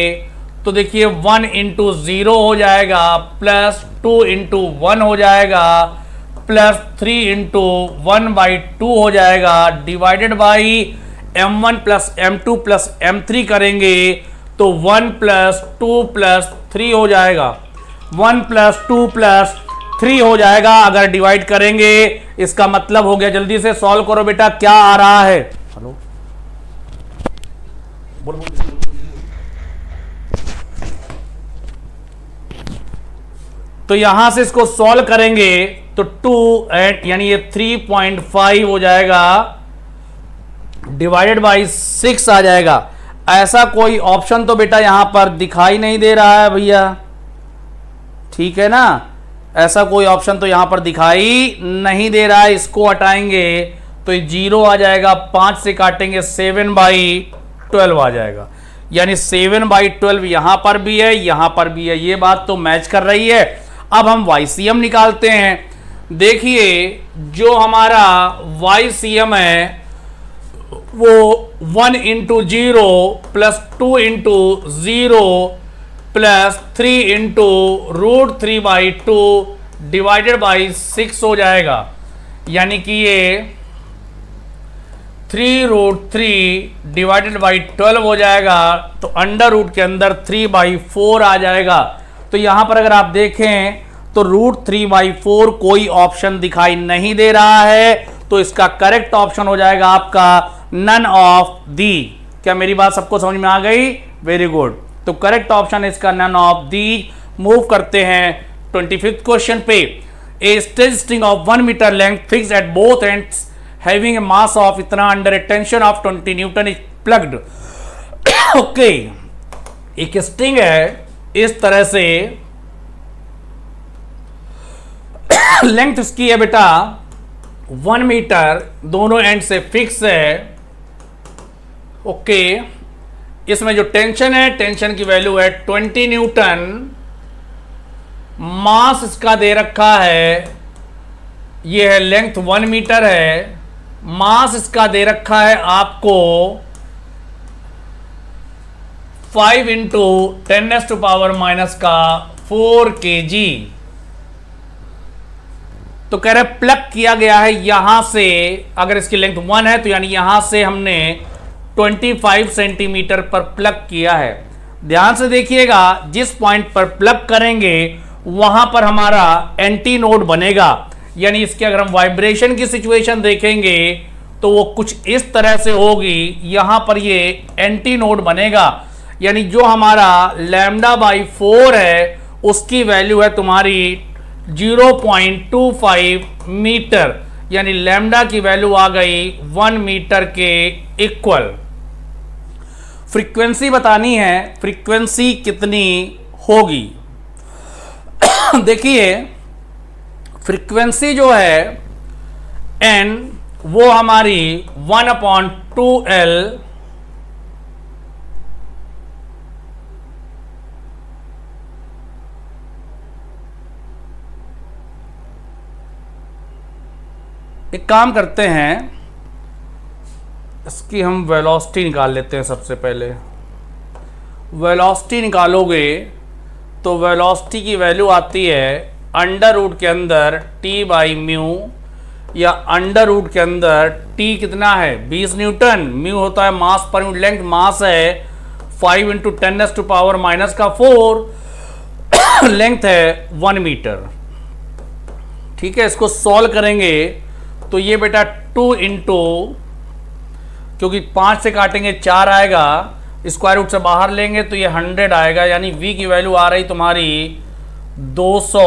Speaker 1: तो देखिए 1 × 0 हो जाएगा, प्लस 2 × 1 हो जाएगा, प्लस 3 × 1/2 हो जाएगा, divided by m1 + m2 + m3 करेंगे तो 1 + 2 + 3 हो जाएगा, 1 + 2 + 3 हो जाएगा अगर डिवाइड करेंगे। इसका मतलब हो गया, जल्दी से सॉल्व करो बेटा, क्या आ रहा है। हेलो, बोल बोल। तो यहां से इसको सॉल्व करेंगे तो 2 यानी ये 3.5 हो जाएगा, डिवाइडेड बाई 6 आ जाएगा। ऐसा कोई ऑप्शन तो बेटा यहां पर दिखाई नहीं दे रहा है भैया, ठीक है ना, ऐसा कोई ऑप्शन तो यहां पर दिखाई नहीं दे रहा है। इसको हटाएंगे तो 0 आ जाएगा, 5 से काटेंगे 7/12 आ जाएगा, यानी 7/12 यहां पर भी है, यहां पर भी है, ये बात तो मैच कर रही है। अब हम YCM निकालते हैं। देखिए जो हमारा YCM है वो 1 × 0 + 2 × 0 + 3 × √3/2 डिवाइडेड बाई 6 हो जाएगा, यानी कि ये 3√3 डिवाइडेड बाई 12 हो जाएगा, तो अंडर रूट के अंदर 3/4 आ जाएगा। तो यहां पर अगर आप देखें तो √3/4 कोई ऑप्शन दिखाई नहीं दे रहा है, तो इसका करेक्ट ऑप्शन हो जाएगा आपका नन ऑफ दी। क्या मेरी बात सबको समझ में आ गई? Very good. तो करेक्ट ऑप्शन इसका नन ऑफ दी। मूव करते हैं 25th क्वेश्चन पे। A stage string of 1 metre length fixed at both ends having a mass of इतना under a tension of 20 newton is plucked. Okay, एक स्ट्रिंग है इस तरह से, लेंथ इसकी है बेटा 1 मीटर, दोनों एंड से फिक्स है। ओके, इसमें जो टेंशन है, टेंशन की वैल्यू है 20 न्यूटन, मास इसका दे रखा है, ये है लेंथ 1 मीटर है, मास इसका दे रखा है आपको 5 × 10⁻⁻⁴ kg। तो कह रहे प्लग किया गया है यहां से, अगर इसकी लेंथ 1 है तो यानी यहां से हमने 25 सेंटीमीटर पर प्लग किया है। ध्यान से देखिएगा, जिस पॉइंट पर प्लग करेंगे वहां पर हमारा एंटी नोड बनेगा, यानी इसके अगर हम वाइब्रेशन की सिचुएशन देखेंगे तो वो कुछ इस तरह से होगी। यहां पर ये एंटी नोड बनेगा, यानी जो हमारा λ/4 है उसकी वैल्यू है तुम्हारी 0.25 मीटर, यानी लैम्डा की वैल्यू आ गई 1 मीटर के इक्वल। फ्रीक्वेंसी बतानी है, फ्रीक्वेंसी कितनी होगी। देखिए फ्रीक्वेंसी जो है n वो हमारी 1/2L एक काम करते हैं, इसकी हम वेलोसिटी निकाल लेते हैं। सबसे पहले वेलोसिटी निकालोगे तो वेलोसिटी की वैल्यू आती है अंडर रूट के अंदर T/μ, या अंडर रूट के अंदर T कितना है 20 न्यूटन, म्यू होता है मास पर यूनिट लेंथ, मास है 5 × 10⁻⁻⁴, लेंथ है 1 मीटर। ठीक है, इसको सॉल्व करेंगे तो ये बेटा 2 × क्योंकि 5 से काटेंगे 4 आएगा, स्क्वायर रूट से बाहर लेंगे तो ये 100 आएगा, यानी v की वैल्यू आ रही तुम्हारी 200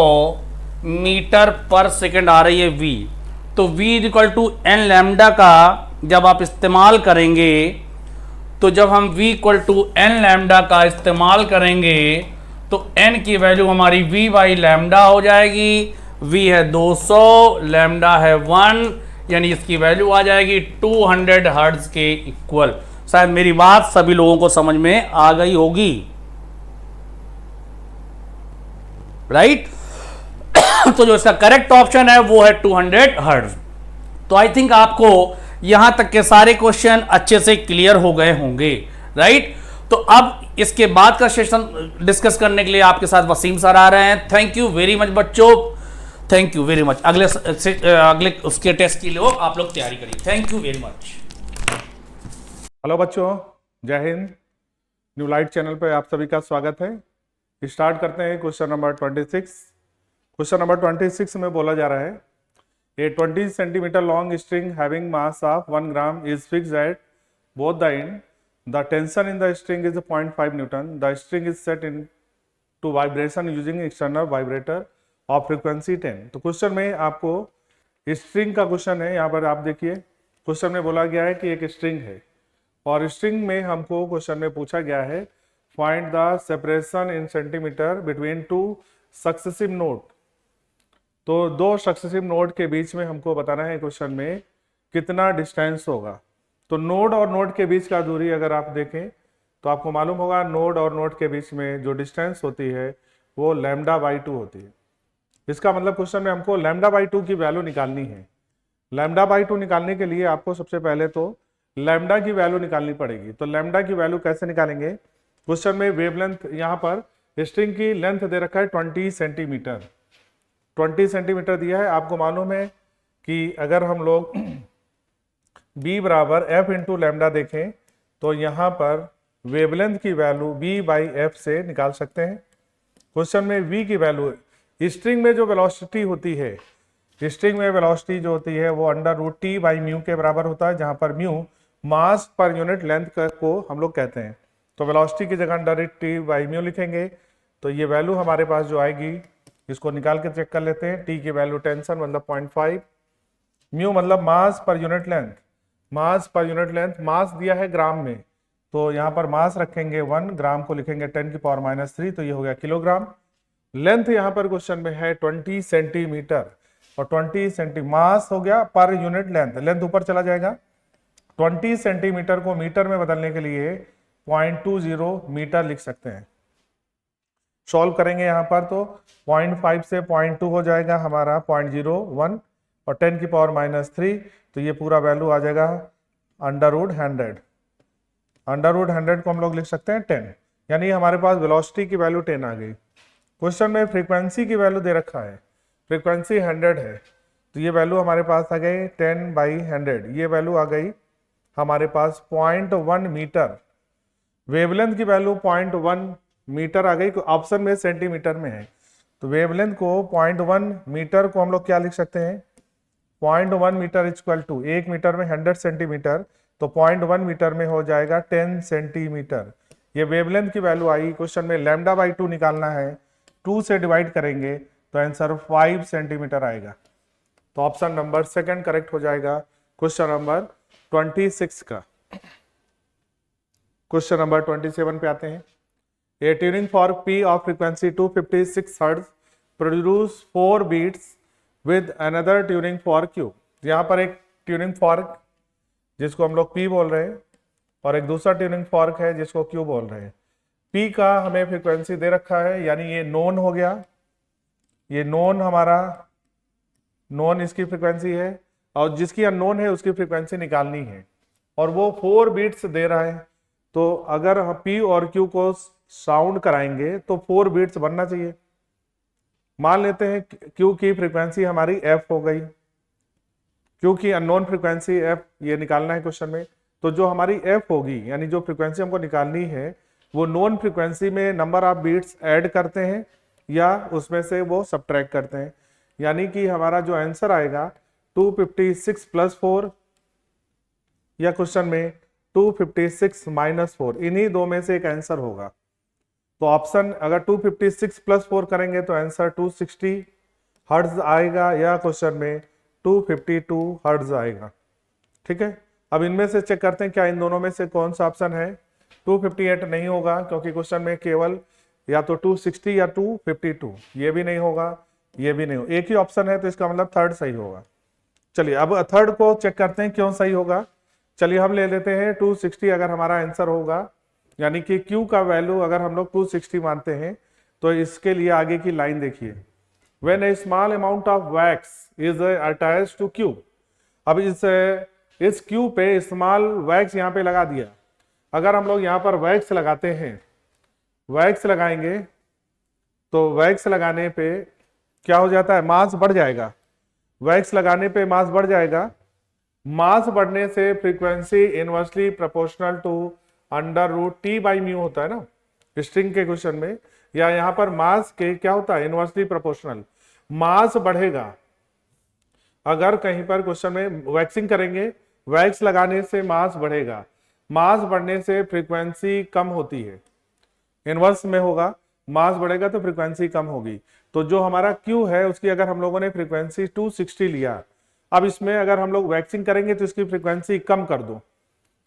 Speaker 1: मीटर पर सेकंड आ रही है v। तो v equal to n lambda का जब आप इस्तेमाल करेंगे, तो जब हम v equal to n lambda का इस्तेमाल करेंगे तो n की वैल्यू हमारी v बाई लैम्डा हो जाएगी। v है 200, लैम्डा है 1, यानी इसकी वैल्यू आ जाएगी 200 हर्ट्ज के इक्वल। शायद मेरी बात सभी लोगों को समझ में आ गई होगी, राइट? तो जो इसका करेक्ट ऑप्शन है वो है 200 हर्ट्ज। तो आई थिंक आपको यहां तक के सारे क्वेश्चन अच्छे से क्लियर हो गए होंगे, राइट? तो अब इसके बाद का सेशन डिस्कस करने के लिए आपके साथ वसीम सर आ रहे हैं। थैंक यू वेरी मच बच्चों, थैंक यू वेरी मच। अगले उसके टेस्ट के लिए आप लोग तैयारी करिए। Thank you very much.
Speaker 2: Hello बच्चों, जय हिंद। न्यू लाइट चैनल पर आप सभी का स्वागत है। स्टार्ट करते हैं क्वेश्चन नंबर 26। क्वेश्चन नंबर 26 में बोला जा रहा है, a 20 centimetre long string having mass of 1 gram is fixed at both the end. The tension in the string is 0.5 newton. The string is set into vibration using external vibrator of frequency 10। तो क्वेश्चन में आपको स्ट्रिंग का क्वेश्चन है। यहाँ पर आप देखिए, क्वेश्चन में बोला गया है कि एक स्ट्रिंग है और स्ट्रिंग में हमको क्वेश्चन में पूछा गया है find the separation in centimetre between two successive node. तो दो सक्सेसिव नोड के बीच में हमको बताना है क्वेश्चन में कितना डिस्टेंस होगा। तो नोड और नोड के बीच का दूरी अगर आप देखें तो आपको मालूम होगा नोड और नोड के बीच में जो डिस्टेंस होती है वो लैम्डा बाई 2 होती है। इसका मतलब क्वेश्चन में हमको लैम्डा बाई 2 की वैल्यू निकालनी है। लैम्डा बाई 2 निकालने के लिए आपको सबसे पहले तो लैम्डा की वैल्यू निकालनी पड़ेगी। तो लैम्डा की वैल्यू कैसे निकालेंगे? क्वेश्चन में वेवलेंथ, यहाँ पर स्ट्रिंग की लेंथ दे रखा है 20 सेंटीमीटर। 20 सेंटीमीटर दिया है। आपको मालूम है कि अगर हम लोग b बराबर f इंटू लैम्डा देखें तो यहाँ पर वेवलेंथ की वैल्यू b बाई एफ से निकाल सकते हैं। क्वेश्चन में v की वैल्यू, स्ट्रिंग में जो वेलोसिटी होती है, स्ट्रिंग में वेलोसिटी जो होती है वो under root T by mu के बराबर होता है, जहाँ पर म्यू मास पर यूनिट लेंथ को हम लोग कहते हैं। तो वेलोसिटी की जगह under root T by mu लिखेंगे तो ये वैल्यू हमारे पास जो आएगी इसको निकाल के चेक कर लेते हैं। टी की वैल्यू टेंशन मतलब 0.5, म्यू मतलब मास पर यूनिट लेंथ, मास पर यूनिट लेंथ, मास दिया है ग्राम में तो यहाँ पर मास रखेंगे 1, ग्राम को लिखेंगे 10 की पावर -3, तो ये हो गया किलोग्राम। लेंथ यहाँ पर क्वेश्चन में है 20 सेंटीमीटर और 20 सेंटी मास हो गया पर यूनिट लेंथ, लेंथ ऊपर चला जाएगा। 20 सेंटीमीटर को मीटर में बदलने के लिए 0.20 मीटर लिख सकते हैं। सॉल्व करेंगे यहाँ पर तो 0.5 से 0.2 हो जाएगा हमारा 0.01 और 10 की पावर -3, तो ये पूरा वैल्यू आ जाएगा अंडर रूट 100। अंडर रूट 100 को हम लोग लिख सकते हैं 10, यानी हमारे पास वेलोसिटी की वैल्यू 10 आ गई। क्वेश्चन में फ्रीक्वेंसी की वैल्यू दे रखा है, फ्रीक्वेंसी 100 है तो ये वैल्यू हमारे पास आ गई 10 बाई 100, ये वैल्यू आ गई हमारे पास 0.1 मीटर। वेवलेंथ की वैल्यू 0.1 मीटर आ गई, ऑप्शन में सेंटीमीटर में है तो वेवलेंथ को 0.1 मीटर को हम लोग क्या लिख सकते हैं, 0.1 मीटर इक्वल टू 1 मीटर में 100 सेंटीमीटर, तो 0.1 मीटर में हो जाएगा 10 सेंटीमीटर। ये वेवलेंथ की वैल्यू आई। क्वेश्चन में लैम्डा बाई 2 निकालना है, 2 से डिवाइड करेंगे तो आंसर 5 सेंटीमीटर आएगा। तो ऑप्शन नंबर सेकंड करेक्ट हो जाएगा क्वेश्चन नंबर 26 का। क्वेश्चन नंबर 27 पे आते हैं। A tuning fork P of frequency 256 hertz produce 4 beats with another tuning fork Q। यहाँ पर एक ट्यूनिंग फॉर्क जिसको हम लोग P बोल रहे हैं और एक दूसरा ट्यूनिंग फॉर्क है जिसको Q बोल रहे हैं। P का हमें फ्रीक्वेंसी दे रखा है, यानी ये नोन हो गया, ये नोन हमारा नोन इसकी फ्रीक्वेंसी है और जिसकी अननोन है उसकी फ्रीक्वेंसी निकालनी है और वो 4 बीट्स दे रहा है। तो अगर हम P और Q को साउंड कराएंगे तो 4 बीट्स बनना चाहिए। मान लेते हैं Q की फ्रीक्वेंसी हमारी F हो गई, Q की अननोन फ्रीक्वेंसी F ये निकालना है क्वेश्चन में। तो जो हमारी F होगी यानी जो फ्रीक्वेंसी हमको निकालनी है वो नोन फ्रीक्वेंसी में नंबर ऑफ बीट्स ऐड करते हैं या उसमें से वो सब्ट्रैक्ट करते हैं, यानी कि हमारा जो आंसर आएगा 256 + 4 या क्वेश्चन में 256 माइनस 4, इन्हीं दो में से एक आंसर होगा। तो ऑप्शन अगर 256 प्लस 4 करेंगे तो आंसर 260 हर्ट्ज आएगा, या क्वेश्चन में 252 हर्ट्ज आएगा। ठीक है, अब इनमें से चेक करते हैं क्या इन दोनों में से कौन सा ऑप्शन है। 258 नहीं होगा, क्योंकि क्वेश्चन में केवल या तो 260 या 252, ये भी नहीं होगा, ये भी नहीं होगा, एक ही ऑप्शन है, तो इसका मतलब थर्ड सही होगा। चलिए अब थर्ड को चेक करते हैं क्यों सही होगा। चलिए हम ले लेते हैं 260 अगर हमारा आंसर होगा, यानी कि Q का वैल्यू अगर हम लोग 260 मानते हैं, तो इसके लिए आगे की लाइन देखिए, when a small amount of wax is attached to Q। अब इस Q पे स्मॉल वैक्स यहाँ पे लगा दिया। अगर हम लोग यहाँ पर वैक्स लगाते हैं, वैक्स लगाएंगे, तो वैक्स लगाने पे क्या हो जाता है, मास बढ़ जाएगा। वैक्स लगाने पे मास बढ़ जाएगा। मास बढ़ने से frequency inversely proportional to under root T by mu होता है ना, स्ट्रिंग के क्वेश्चन में, या यहाँ पर मास के क्या होता है, इनवर्सली प्रोपोर्शनल। मास बढ़ेगा, अगर कहीं पर क्वेश्चन में वैक्सिंग करेंगे, वैक्स लगाने से मास बढ़ेगा, मास बढ़ने से फ्रीक्वेंसी कम होती है, इनवर्स में होगा, मास बढ़ेगा तो फ्रीक्वेंसी कम होगी। तो जो हमारा Q है उसकी अगर हम लोगों ने फ्रीक्वेंसी 260 लिया, अब इसमें अगर हम लोग वैक्सिंग करेंगे तो इसकी फ्रीक्वेंसी कम कर दो,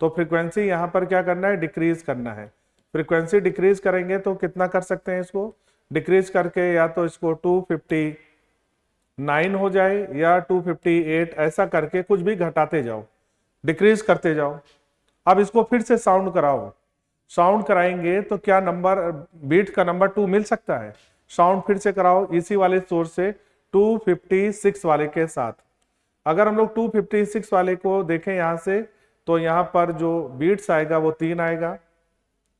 Speaker 2: तो फ्रीक्वेंसी यहां पर क्या करना है, डिक्रीज करना है। फ्रीक्वेंसी डिक्रीज करेंगे तो कितना कर सकते हैं, इसको डिक्रीज करके या तो इसको 259 हो जाए या 258, ऐसा करके कुछ भी घटाते जाओ, डिक्रीज करते जाओ। अब इसको फिर से साउंड कराओ, साउंड कराएंगे तो क्या नंबर, बीट का नंबर 2 मिल सकता है। साउंड फिर से कराओ इसी वाले सोर्स से 256 वाले के साथ। अगर हम लोग 256 वाले को देखें यहां से, तो यहां पर जो बीट्स आएगा वो 3 आएगा।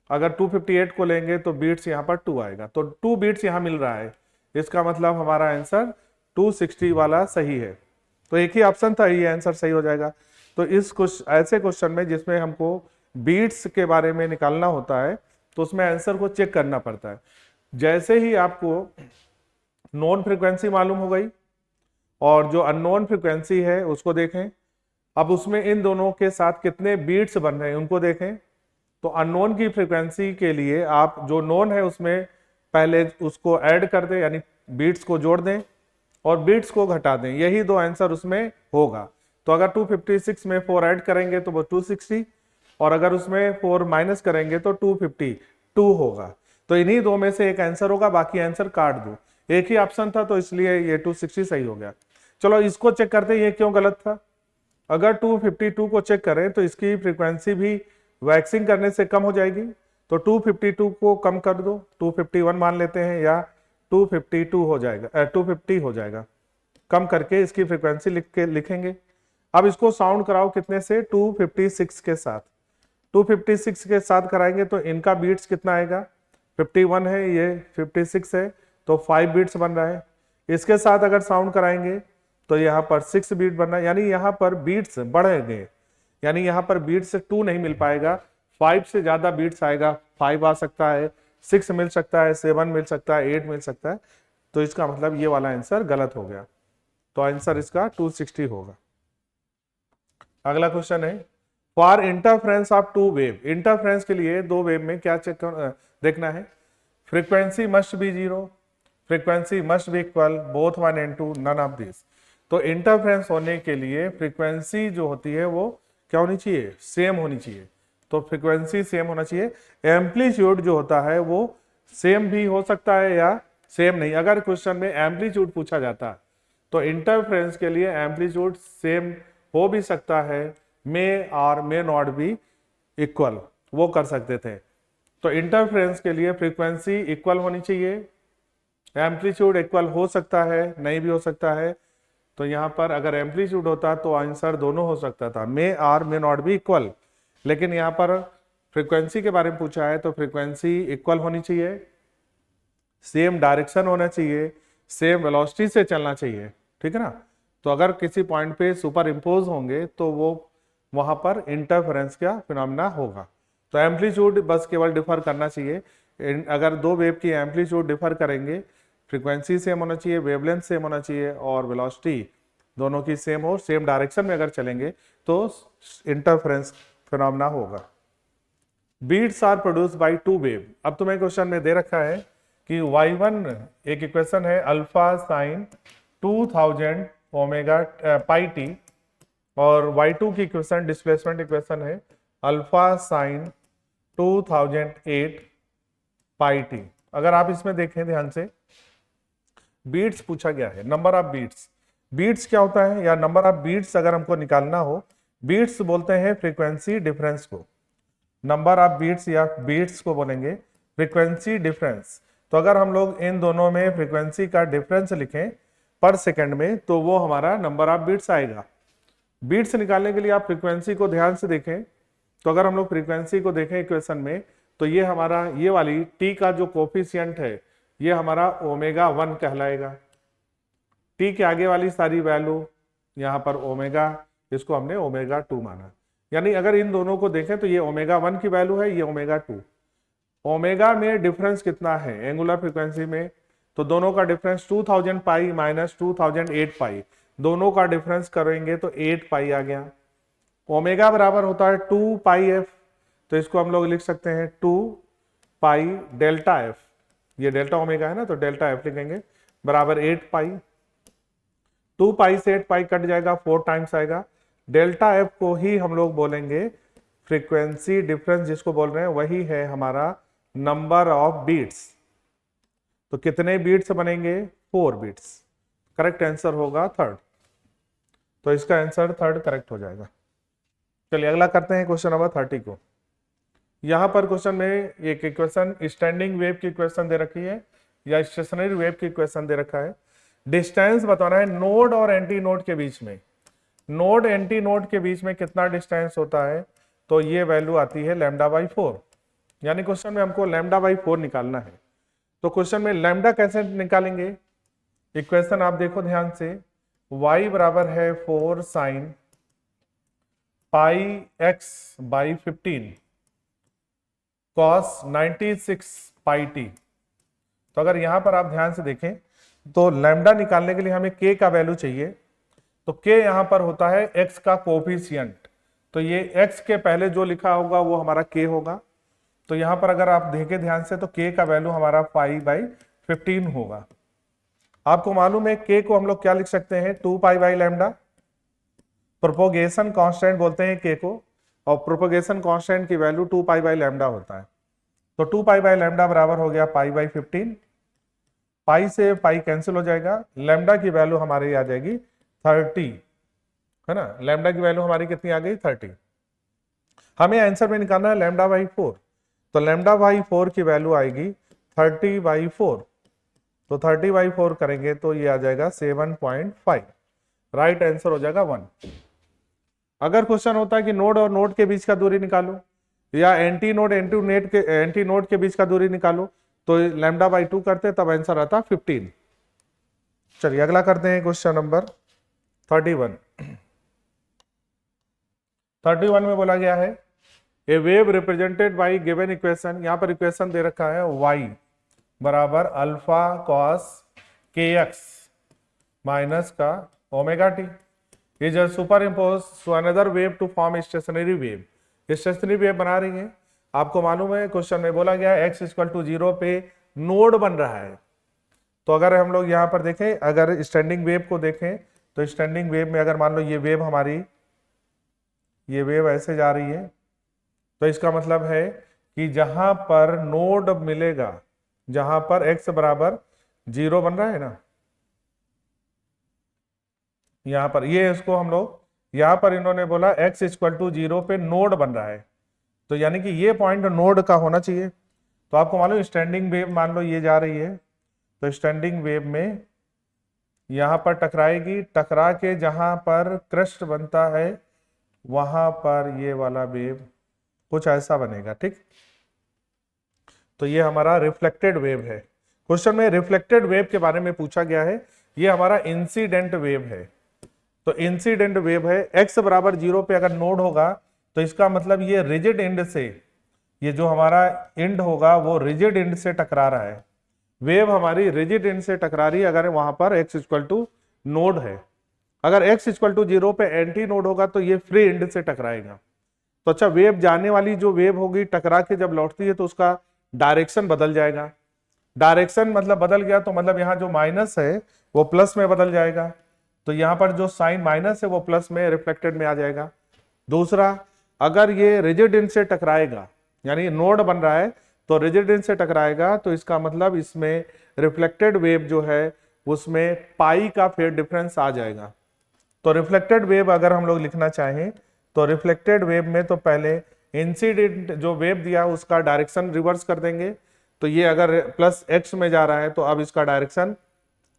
Speaker 2: अगर 258 को लेंगे तो बीट्स यहां पर 2 आएगा, तो 2 बीट्स यहां मिल रहा है, इसका मतलब हमारा आंसर 260 वाला सही है। तो एक ही ऑप्शन था, ये आंसर सही हो जाएगा। तो इस कुछ ऐसे क्वेश्चन में जिसमें हमको बीट्स के बारे में निकालना होता है, तो उसमें आंसर को चेक करना पड़ता है। जैसे ही आपको नॉन फ्रीक्वेंसी मालूम हो गई और जो अननोन फ्रीक्वेंसी है उसको देखें, अब उसमें इन दोनों के साथ कितने बीट्स बन रहे हैं उनको देखें। तो अननोन की फ्रीक्वेंसी के लिए आप जो नोन है उसमें पहले उसको ऐड कर दें, यानी बीट्स को जोड़ दें और बीट्स को घटा दें, यही दो आंसर उसमें होगा। तो अगर 256 में 4 ऐड करेंगे तो वो 260, और अगर उसमें 4 माइनस करेंगे तो 252 होगा। तो इन्हीं दो में से एक आंसर होगा, बाकी आंसर काट दो। एक ही ऑप्शन था तो इसलिए ये 260 सही हो गया। चलो इसको चेक करते हैं ये क्यों गलत था। अगर 252 को चेक करें तो इसकी फ्रीक्वेंसी भी वैक्सिंग करने से कम हो जाएगी, तो 252 को कम कर दो, 251 मान लेते हैं, या 252 हो जाएगा, 250 हो जाएगा। कम करके इसकी फ्रीक्वेंसी लिखेंगे। अब इसको साउंड कराओ कितने से, 256 के साथ। 256 के साथ कराएंगे तो इनका बीट्स कितना आएगा, 51 है, ये 56 है, तो 5 बीट्स बन रहा है। इसके साथ अगर साउंड कराएंगे तो यहाँ पर 6 बीट बन रहा है, यानी यहाँ पर बीट्स बढ़ गए, यानी यहाँ पर बीट्स 2 नहीं मिल पाएगा, 5 से ज्यादा बीट्स आएगा। 5 आ सकता है, 6 मिल सकता है, 7 मिल सकता है, 8 मिल सकता है। तो इसका मतलब ये वाला आंसर गलत हो गया, तो आंसर इसका 260 होगा। अगला क्वेश्चन है, for interference of 2 wave. Interference के लिए 2 वेव में क्या चेक देखना है, frequency must be 0, frequency must be equal, both 1 and 2, none of this. तो इंटरफ्रेंस होने के लिए फ्रीक्वेंसी जो होती है वो क्या होनी चाहिए, सेम होनी चाहिए। तो फ्रीक्वेंसी सेम होना चाहिए। एम्पलीट्यूड जो होता है वो सेम भी हो सकता है या सेम नहीं। अगर क्वेश्चन में एम्पलीट्यूड पूछा जाता तो इंटरफ्रेंस के लिए एम्पलीट्यूड सेम हो भी सकता है, मे और मे नॉट बी इक्वल, वो कर सकते थे। तो इंटरफ्रेंस के लिए फ्रीक्वेंसी इक्वल होनी चाहिए, एम्पलीट्यूड इक्वल हो सकता है, नहीं भी हो सकता है। तो यहाँ पर अगर एम्पलीट्यूड होता तो आंसर दोनों हो सकता था, मे और मे नॉट बी इक्वल। लेकिन यहाँ पर फ्रीक्वेंसी के बारे में पूछा है तो फ्रीक्वेंसी इक्वल होनी चाहिए, सेम डायरेक्शन होना चाहिए, सेम वेलोसिटी से चलना चाहिए, ठीक है ना। तो अगर किसी पॉइंट पे सुपर इम्पोज होंगे तो वो वहां पर इंटरफेरेंस का फिनोमेना होगा। तो एम्पलीट्यूड बस केवल डिफर करना चाहिए। अगर 2 वेव की एम्पलीट्यूड डिफर करेंगे, फ्रीक्वेंसी सेम होना चाहिए, वेवलेंथ सेम होना चाहिए और वेलोसिटी दोनों की सेम हो, सेम डायरेक्शन में अगर चलेंगे तो इंटरफेरेंस फिनोमेना होगा। Beats are produce by two wave. अब तुम्हें क्वेश्चन में दे रखा है कि y1 एक इक्वेशन है alpha sign 2000 omega pi T, और y2 की इक्वेशन डिस्प्लेसमेंट इक्वेशन है अल्फा साइन 2008 पाई टी। अगर आप इसमें देखें ध्यान से, बीट्स पूछा गया है, नंबर ऑफ बीट्स। बीट्स क्या होता है, या नंबर ऑफ बीट्स अगर हमको निकालना हो, बीट्स बोलते हैं फ्रीक्वेंसी डिफरेंस को। नंबर ऑफ बीट्स या बीट्स को बोलेंगे फ्रीक्वेंसी डिफरेंस। तो अगर हम लोग इन दोनों में फ्रीक्वेंसी का डिफरेंस लिखें पर सेकंड में, तो वो हमारा नंबर ऑफ बीट्स आएगा। बीट्स निकालने के लिए आप फ्रीक्वेंसी को ध्यान से देखें, तो अगर हम लोग फ्रीक्वेंसी को देखें इक्वेशन में, तो ये हमारा ये वाली टी का जो कोफिशिएंट है ये हमारा ओमेगा 1 कहलाएगा। टी के आगे वाली सारी वैल्यू यहाँ पर ओमेगा, इसको हमने ओमेगा 2 माना। यानी अगर इन दोनों को देखें तो ये ओमेगा 1 की वैल्यू है, ये ओमेगा 2। ओमेगा में डिफरेंस कितना है एंगुलर फ्रीक्वेंसी में, तो दोनों का डिफरेंस 2000 पाई माइनस 2008 पाई, दोनों का डिफरेंस करेंगे तो 8 पाई आ गया। ओमेगा बराबर होता है 2 पाई एफ, तो इसको हम लोग लिख सकते हैं 2 पाई डेल्टा एफ, ये डेल्टा ओमेगा है ना, तो डेल्टा एफ लिखेंगे बराबर 8 पाई। 2 पाई से 8 पाई कट जाएगा, 4 टाइम्स आएगा। डेल्टा एफ को ही हम लोग बोलेंगे फ्रीक्वेंसी डिफरेंस, जिसको बोल रहे हैं वही है हमारा नंबर ऑफ बीट्स। तो कितने बीट्स बनेंगे, 4 बीट्स। करेक्ट आंसर होगा थर्ड, तो इसका आंसर थर्ड करेक्ट हो जाएगा। चलिए अगला करते हैं क्वेश्चन नंबर 30 को। यहां पर क्वेश्चन में एक इक्वेशन स्टैंडिंग वेव की इक्वेशन दे रखी है या स्टेशनरी वेव की इक्वेशन दे रखा है। डिस्टेंस बताना है नोड और एंटी नोड के बीच में। नोड एंटी नोड के बीच में कितना डिस्टेंस होता है, तो ये वैल्यू आती है λ/4। यानी क्वेश्चन में हमको λ/4 निकालना है। तो क्वेश्चन में लैम्डा कैसे निकालेंगे, इक्वेशन आप देखो ध्यान से, y बराबर है 4 sine pi x by 15 cos 96 pi T. तो अगर यहां पर आप ध्यान से देखें तो लैम्डा निकालने के लिए हमें k का वैल्यू चाहिए, तो k यहां पर होता है x का कोफिशिएंट। तो ये x के पहले जो लिखा होगा वो हमारा k होगा। तो यहां पर अगर आप देखें ध्यान से तो k का वैल्यू हमारा पाई बाई 15 होगा। आपको मालूम है k को हम लोग क्या लिख सकते हैं, 2 pi by lambda. Propagation constant बोलते हैं k को, और प्रोपोगेशन कांस्टेंट की वैल्यू 2 पाई बाई लैम्डा होता है। तो 2 पाई बाई लैम्डा बराबर हो गया पाई बाई 15। पाई से पाई कैंसिल हो जाएगा, लैम्डा की वैल्यू हमारी आ जाएगी 30, है ना। लैम्डा की वैल्यू हमारी कितनी आ गई, 30। हमें आंसर में निकालना है λ/4, तो λ/4 की वैल्यू आएगी 30/4। तो 30/4 करेंगे तो ये आ जाएगा 7.5। राइट आंसर हो जाएगा 1। अगर क्वेश्चन होता है कि नोड और नोड के बीच का दूरी निकालो, या एंटी नोड के बीच का दूरी निकालो, तो λ/2 करते तब आंसर आता 15। चलिए अगला करते हैं क्वेश्चन नंबर 31। 31 में बोला गया है a wave represented by given equation. यहां पर इक्वेशन दे रखा है y बराबर अल्फा कॉस kx माइनस का omega T is superimpose to another wave to form stationary wave. Stationary wave बना रही है। आपको मालूम है क्वेश्चन में बोला गया है x = 0 पे नोड बन रहा है। तो अगर हम लोग यहाँ पर देखें, अगर स्टैंडिंग वेव को देखें, तो स्टैंडिंग वेव में अगर मान लो ये वेव हमारी, ये वेव ऐसे जा रही है, तो इसका मतलब है कि जहां पर नोड मिलेगा, जहां पर x बराबर 0 बन रहा है ना, यहां पर ये इसको हम लोग, यहां पर इन्होंने बोला x = 0 पे नोड बन रहा है, तो यानी कि ये पॉइंट नोड का होना चाहिए। तो आपको मालूम स्टैंडिंग वेव मान लो ये जा रही है, तो स्टैंडिंग वेव में यहां पर टकराएगी, टकरा के जहां पर क्रस्ट बनता है वहां पर ये वाला वेव कुछ ऐसा बनेगा, ठीक। तो ये हमारा रिफ्लेक्टेड वेव है। क्वेश्चन में रिफ्लेक्टेड वेव के बारे में पूछा गया है। ये हमारा इंसिडेंट वेव है। तो इंसिडेंट वेव है, x बराबर 0 पे अगर नोड होगा तो इसका मतलब ये रिजिड एंड से, ये जो हमारा एंड होगा वो रिजिड एंड से टकरा रहा है। वेव हमारी रिजिड एंड से टकरा रही है अगर वहां पर x = नोड है। अगर x = 0 पे एंटी नोड होगा तो ये फ्री एंड से टकराएगा। तो अच्छा, वेव जाने वाली जो वेव होगी टकरा के जब लौटती है तो उसका डायरेक्शन बदल जाएगा। डायरेक्शन मतलब बदल गया तो मतलब यहाँ जो माइनस है वो प्लस में बदल जाएगा, तो यहाँ पर जो साइन माइनस है वो प्लस में रिफ्लेक्टेड में आ जाएगा। दूसरा, अगर ये रिजिड इंड से टकराएगा, यानी नोड बन रहा है तो रिजिड इंड से टकराएगा, तो इसका मतलब इसमें रिफ्लेक्टेड वेव जो है उसमें पाई का फेज डिफरेंस आ जाएगा। तो रिफ्लेक्टेड वेव अगर हम लोग लिखना चाहें तो रिफ्लेक्टेड वेव में तो पहले इंसिडेंट जो वेव दिया उसका डायरेक्शन रिवर्स कर देंगे। तो ये अगर प्लस एक्स में जा रहा है तो अब इसका डायरेक्शन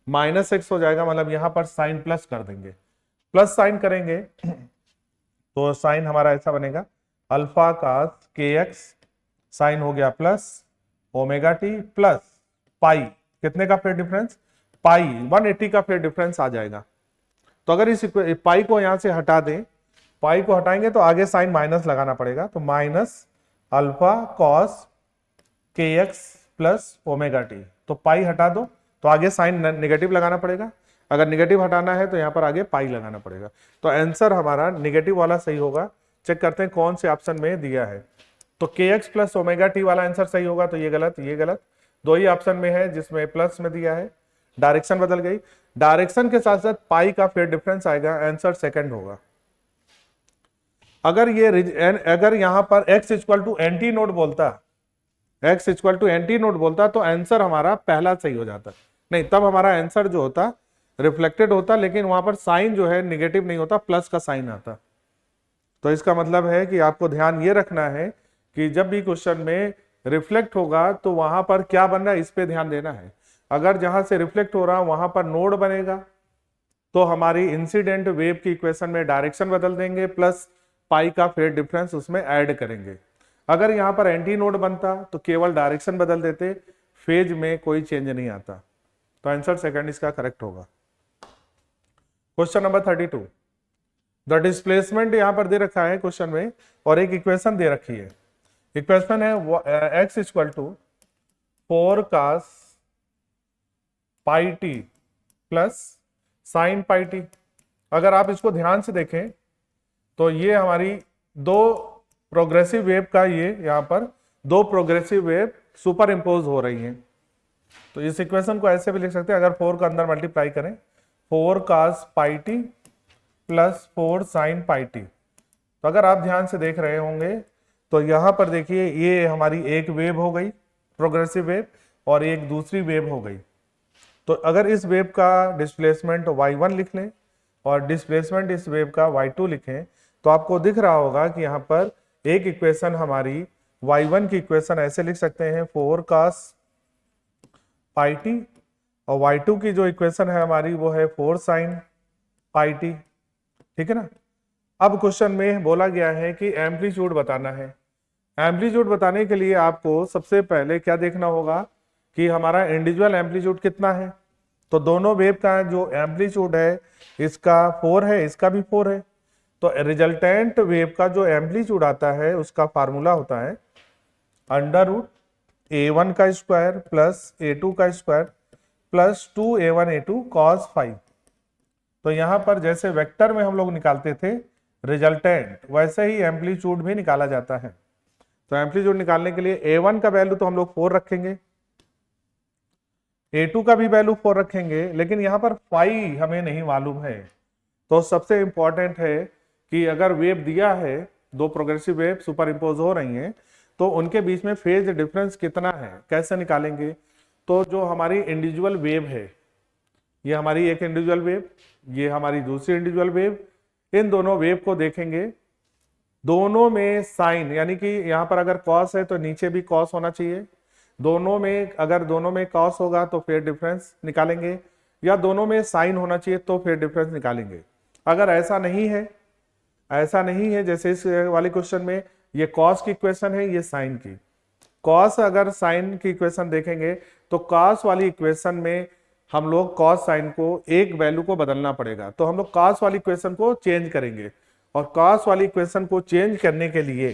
Speaker 2: माइनस एक्स हो जाएगा, मतलब यहां पर साइन प्लस कर देंगे। प्लस साइन करेंगे तो साइन हमारा ऐसा बनेगा, अल्फा कास के एक्स साइन हो गया प्लस ओमेगा टी प्लस पाई, कितने का फेज डिफरेंस, पाई 180 का फेज डिफरेंस आ जाएगा। तो अगर इस पाई को यहां से हटा दें, पाई को हटाएंगे तो आगे साइन माइनस लगाना पड़ेगा, तो माइनस अल्फा कॉस के एक्स प्लस ओमेगा टी। तो पाई हटा दो तो आगे साइन नेगेटिव लगाना पड़ेगा, अगर नेगेटिव हटाना है तो यहाँ पर आगे पाई लगाना पड़ेगा। तो आंसर हमारा नेगेटिव वाला सही होगा। चेक करते हैं कौन से ऑप्शन में दिया है। तो के एक्स प्लस ओमेगा टी वाला आंसर सही होगा, तो ये गलत, ये गलत। दो ही ऑप्शन में है जिसमें प्लस में दिया है, डायरेक्शन बदल गई। डायरेक्शन के साथ साथ पाई का फेज डिफरेंस आएगा, आंसर सेकंड होगा। अगर यहां पर x equal to antinode बोलता, x equal to antinode बोलता तो आंसर हमारा पहला सही हो जाता। नहीं, तब हमारा आंसर जो होता रिफ्लेक्टेड होता, लेकिन वहां पर साइन जो है निगेटिव नहीं होता, प्लस का साइन आता। तो इसका मतलब है कि आपको ध्यान ये रखना है कि जब भी क्वेश्चन में रिफ्लेक्ट होगा तो वहां पर क्या बन रहा है इस पे ध्यान देना है। अगर जहां से रिफ्लेक्ट हो रहा वहां पर नोड बनेगा तो हमारी इंसिडेंट वेव की इक्वेशन में डायरेक्शन बदल देंगे, प्लस पाई का फेज डिफरेंस उसमें ऐड करेंगे। अगर यहाँ पर एंटी नोड बनता तो केवल डायरेक्शन बदल देते, फेज में कोई चेंज नहीं आता। तो आंसर सेकंड इसका करेक्ट होगा। क्वेश्चन नंबर 32, द डिस्प्लेसमेंट यहां पर दे रखा है क्वेश्चन में और एक इक्वेशन दे रखी है। इक्वेशन है x equal to 4 cos pi T plus sine pi T. अगर आप इसको ध्यान से देखें तो ये हमारी दो प्रोग्रेसिव वेव का, ये यहां पर दो प्रोग्रेसिव वेव सुपर इंपोज हो रही हैं। तो इस इक्वेशन को ऐसे भी लिख सकते हैं, अगर 4 का अंदर मल्टीप्लाई करें, 4 cos pi T plus 4 sine pi T. तो अगर आप ध्यान से देख रहे होंगे तो यहां पर देखिए ये हमारी एक वेव हो गई प्रोग्रेसिव वेव और एक दूसरी वेव हो गई। तो अगर इस वेव का डिस्प्लेसमेंट y1 लिख लें और डिस्प्लेसमेंट इस वेव का y2 लिखें तो आपको दिख रहा होगा कि यहाँ पर एक इक्वेशन हमारी y1 की इक्वेशन ऐसे लिख सकते हैं 4 cos पाई टी, और y2 की जो इक्वेशन है हमारी वो है 4 sin पाई टी। ठीक है ना। अब क्वेश्चन में बोला गया है कि एम्पलीट्यूड बताना है। एम्पलीट्यूड बताने के लिए आपको सबसे पहले क्या देखना होगा कि हमारा इंडिविजुअल एम्पलीट्यूड कितना है। तो दोनों वेव का जो एम्पलीट्यूड है इसका 4 है, इसका भी 4 है। तो रिजल्टेंट वेव का जो एम्पलीट्यूड आता है उसका फार्मूला होता है अंडर रूट a1 का स्क्वायर प्लस a2 का square plus 2a1 a2 cos 5। तो यहां पर जैसे वेक्टर में हम लोग निकालते थे रिजल्टेंट, वैसे ही एम्पलीट्यूड भी निकाला जाता है। तो एम्पलीट्यूड निकालने के लिए a1 का वैल्यू तो हम लोग 4 रखेंगे, a2 का भी वैल्यू 4 रखेंगे, लेकिन यहां पर फाई हमें नहीं मालूम है। तो सबसे इंपॉर्टेंट है कि अगर वेव दिया है, दो प्रोग्रेसिव वेव सुपर इंपोज हो रही हैं, तो उनके बीच में फेज डिफरेंस कितना है, कैसे निकालेंगे। तो जो हमारी इंडिविजुअल वेव है, ये हमारी एक इंडिविजुअल वेव, ये हमारी दूसरी इंडिविजुअल वेव, इन दोनों वेव को देखेंगे, दोनों में साइन, यानी कि यहाँ पर अगर कॉस है तो नीचे भी कॉस होना चाहिए। दोनों में, अगर दोनों में कॉस होगा तो फेज डिफरेंस निकालेंगे, या दोनों में साइन होना चाहिए तो फेज डिफरेंस निकालेंगे। अगर ऐसा नहीं है, ऐसा नहीं है, जैसे इस वाले क्वेश्चन में ये कॉस की इक्वेशन है, ये साइन की। कॉस अगर साइन की इक्वेशन देखेंगे तो कॉस वाली इक्वेशन में हम लोग कॉस साइन को एक वैल्यू को बदलना पड़ेगा। तो हम लोग कॉस वाली इक्वेशन को चेंज करेंगे, और कॉस वाली इक्वेशन को चेंज करने के लिए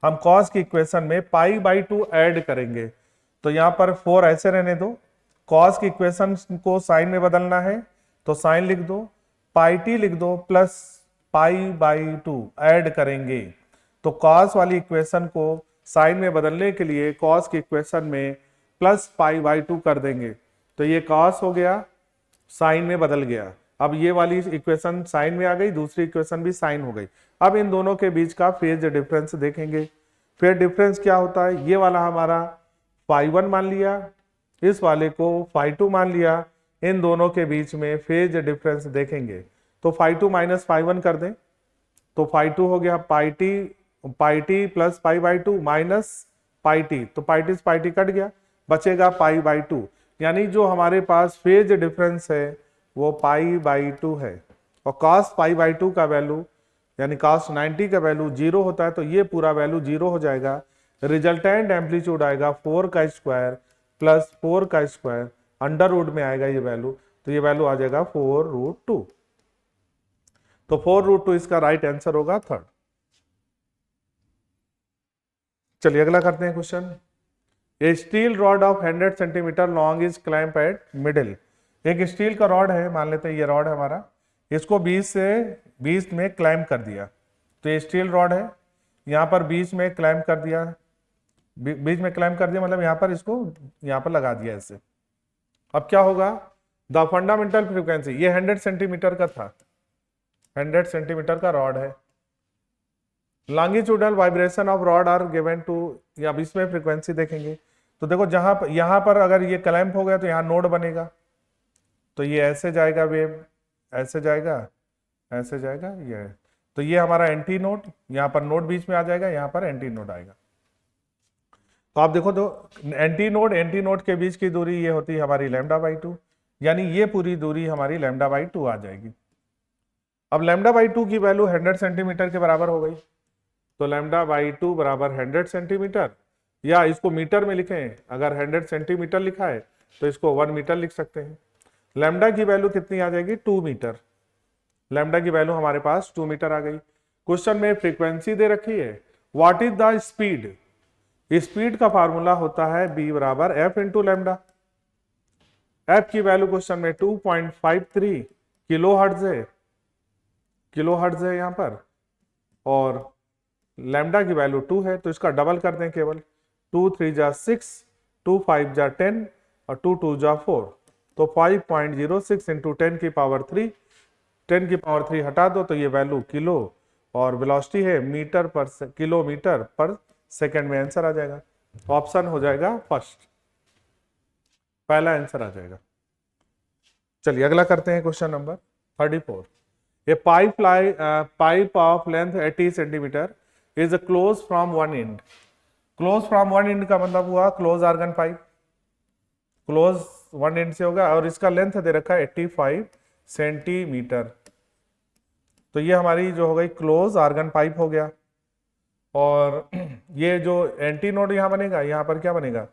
Speaker 2: हम कॉस की इक्वेशन में पाई बाई 2 ऐड करेंगे। तो यहां पर 4 ऐसे रहने दो, कॉस की इक्वेशन को साइन में बदलना है तो साइन लिख दो, पाई टी लिख दो प्लस पाई बाई 2 ऐड करेंगे तो कॉस वाली इक्वेशन को साइन में बदलने के लिए कॉस की इक्वेशन में प्लस पाई बाई 2 कर देंगे तो ये कॉस हो गया, साइन में बदल गया। अब ये वाली इक्वेशन साइन में आ गई, दूसरी इक्वेशन भी साइन हो गई। अब इन दोनों के बीच का फेज डिफरेंस देखेंगे। फेज डिफरेंस क्या होता है, ये वाला हमारा फाई 1 मान लिया, इस वाले को फाई 2 मान लिया, इन दोनों के बीच में फेज डिफरेंस देखेंगे तो फाई 2 माइनस फाई 1 कर दें तो फाई 2 हो गया pi T plus pi by 2 minus pi T, तो पाई टी से पाई टी कट गया, बचेगा पाई बाई 2। यानी जो हमारे पास फेज डिफरेंस है वो पाई बाई 2 है। और कॉस पाई बाई 2 का वैल्यू यानी कॉस 90 का वैल्यू 0 होता है तो ये पूरा वैल्यू 0 हो जाएगा। रिजल्टेंट एम्पलीट्यूड आएगा 4 का स्क्वायर प्लस 4 का स्क्वायर, अंडर रूट में आएगा ये वैल्यू, तो ये वैल्यू आ जाएगा 4√2। तो 4√2 इसका राइट आंसर होगा थर्ड। चलिए अगला करते हैं question. A steel rod of 100 centimetre long is clamp eight middle. एक स्टील का रॉड है, मान लेते हैं ये रॉड है हमारा, इसको 20 से 20 में क्लैंप कर दिया, तो ये स्टील रॉड है, यहाँ पर 20 में क्लैंप कर दिया, 20 में क्लैंप कर दिया मतलब यहाँ पर इसको यहाँ पर लगा दिया ऐसे। अब क्या होगा, द फंडामेंटल फ्रीक्वेंसी, ये 100 सेंटीमीटर का था, 100 सेंटीमीटर का रॉड है, longitudinal vibration of rod are given to, अब इसमें फ्रीक्वेंसी देखेंगे तो देखो जहां पर यहां पर अगर ये क्लैंप हो गया तो यहाँ नोड बनेगा, तो ये ऐसे जाएगा वेव, ऐसे जाएगा, ऐसे जाएगा, ये तो ये हमारा एंटी नोड, यहाँ पर नोड बीच में आ जाएगा, यहाँ पर एंटी नोड आएगा। तो आप देखो तो एंटी नोड के बीच की दूरी ये होती है हमारी लैम्डा बाई 2, यानी ये पूरी दूरी हमारी लैम्डा बाई 2 आ जाएगी। अब लैम्डा बाई 2 की वैल्यू 100 सेंटीमीटर के बराबर हो गई, तो लैम्डा बाई 2 बराबर 100 सेंटीमीटर, या इसको मीटर में लिखें, अगर 100 सेंटीमीटर लिखा है तो इसको 1 मीटर लिख सकते हैं। लैम्डा की वैल्यू कितनी आ जाएगी, 2 मीटर। लैम्डा की वैल्यू हमारे पास 2 मीटर आ गई। क्वेश्चन में फ्रीक्वेंसी दे रखी है, what is the speed. Speed का फार्मूला होता है b बराबर f इंटू लैम्डा। f की वैल्यू क्वेश्चन में 2.53 किलो हर्ट्ज है, किलो हर्ट्ज है यहाँ पर, और लैम्डा की वैल्यू 2 है, तो इसका डबल कर दें केवल, 2 3 जा 6, 2 5 जा 10 और 2 2 जा 4, तो 5.06 इंटू 10 की पावर 3, 10 की पावर 3 हटा दो तो ये वैल्यू किलो, और वेलोसिटी है मीटर पर किलोमीटर पर सेकंड में आंसर आ जाएगा। ऑप्शन हो जाएगा फर्स्ट, पहला आंसर आ जाएगा। चलिए अगला करते हैं question number 34। A pipe of length 80 centimetre is close from one end. Close from one end का मतलब हुआ close organ pipe, close one end से होगा, और इसका लेंथ दे रखा है 85 सेंटीमीटर, तो ये हमारी जो हो गई क्लोज आर्गन पाइप हो गया। और ये जो एंटी नोड यहाँ बनेगा, यहाँ पर क्या बनेगा,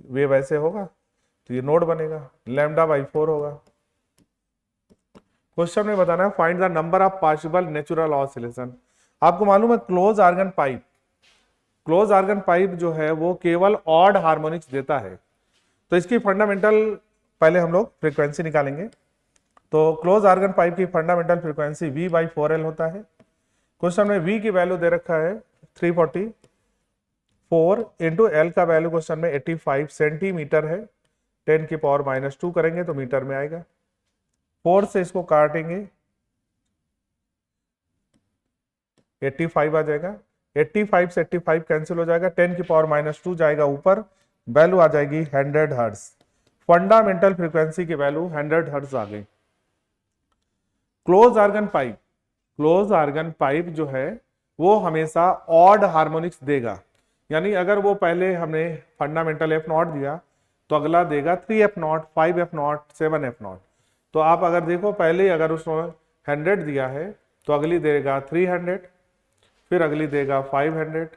Speaker 2: वे वैसे होगा तो ये नोड बनेगा, लैम्डा बाई 4 होगा। क्वेश्चन में बताना है find the number of possible natural oscillation. आपको मालूम है close organ pipe, close organ pipe जो है वो केवल ऑड हार्मोनिक्स देता है, तो इसकी फंडामेंटल पहले हम लोग फ्रीक्वेंसी निकालेंगे। तो क्लोज आर्गन पाइप की fundamental frequency v by 4L होता है। क्वेश्चन में v की वैल्यू दे रखा है 344 इंटू एल का वैल्यू क्वेश्चन में 85 सेंटीमीटर है, 10 की पावर -2 करेंगे तो मीटर में आएगा, 4 से इसको काटेंगे 85 आ जाएगा, 85 से 85 कैंसिल हो जाएगा, 10 की पावर -2 जाएगा ऊपर, वैल्यू आ जाएगी 100 हर्ट्ज। फंडामेंटल फ्रीक्वेंसी की वैल्यू 100 हर्ट्ज आ गई। Close organ pipe, close organ pipe जो है वो हमेशा ऑड हार्मोनिक्स देगा, यानी अगर वो पहले हमने फंडामेंटल F0 दिया तो अगला देगा 3F0, 5F0, 7F0। तो आप अगर देखो पहले अगर उसने 100 दिया है तो अगली देगा 300, फिर अगली देगा 500,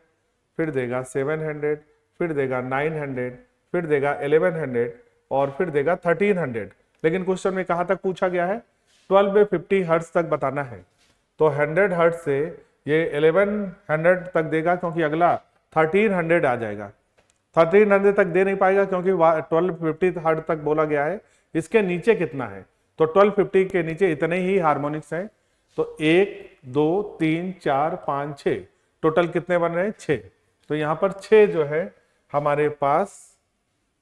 Speaker 2: फिर देगा 700, फिर देगा 900, फिर देगा 1100 और फिर देगा 1300। लेकिन क्वेश्चन में कहाँ तक पूछा गया है, 12 बाई 50 हर्ट्ज तक बताना है, तो 100 हर्ट्ज से ये 1100 तक देगा, क्योंकि अगला 1300 आ जाएगा। 1300 तक दे नहीं पाएगा क्योंकि 1250 हर्ट्ज तक बोला गया है, इसके नीचे कितना है, तो 1250 के नीचे इतने ही हार्मोनिक्स हैं, तो 1 2 3 4 5 6 टोटल कितने बन रहे हैं? 6। तो यहां पर 6 जो है हमारे पास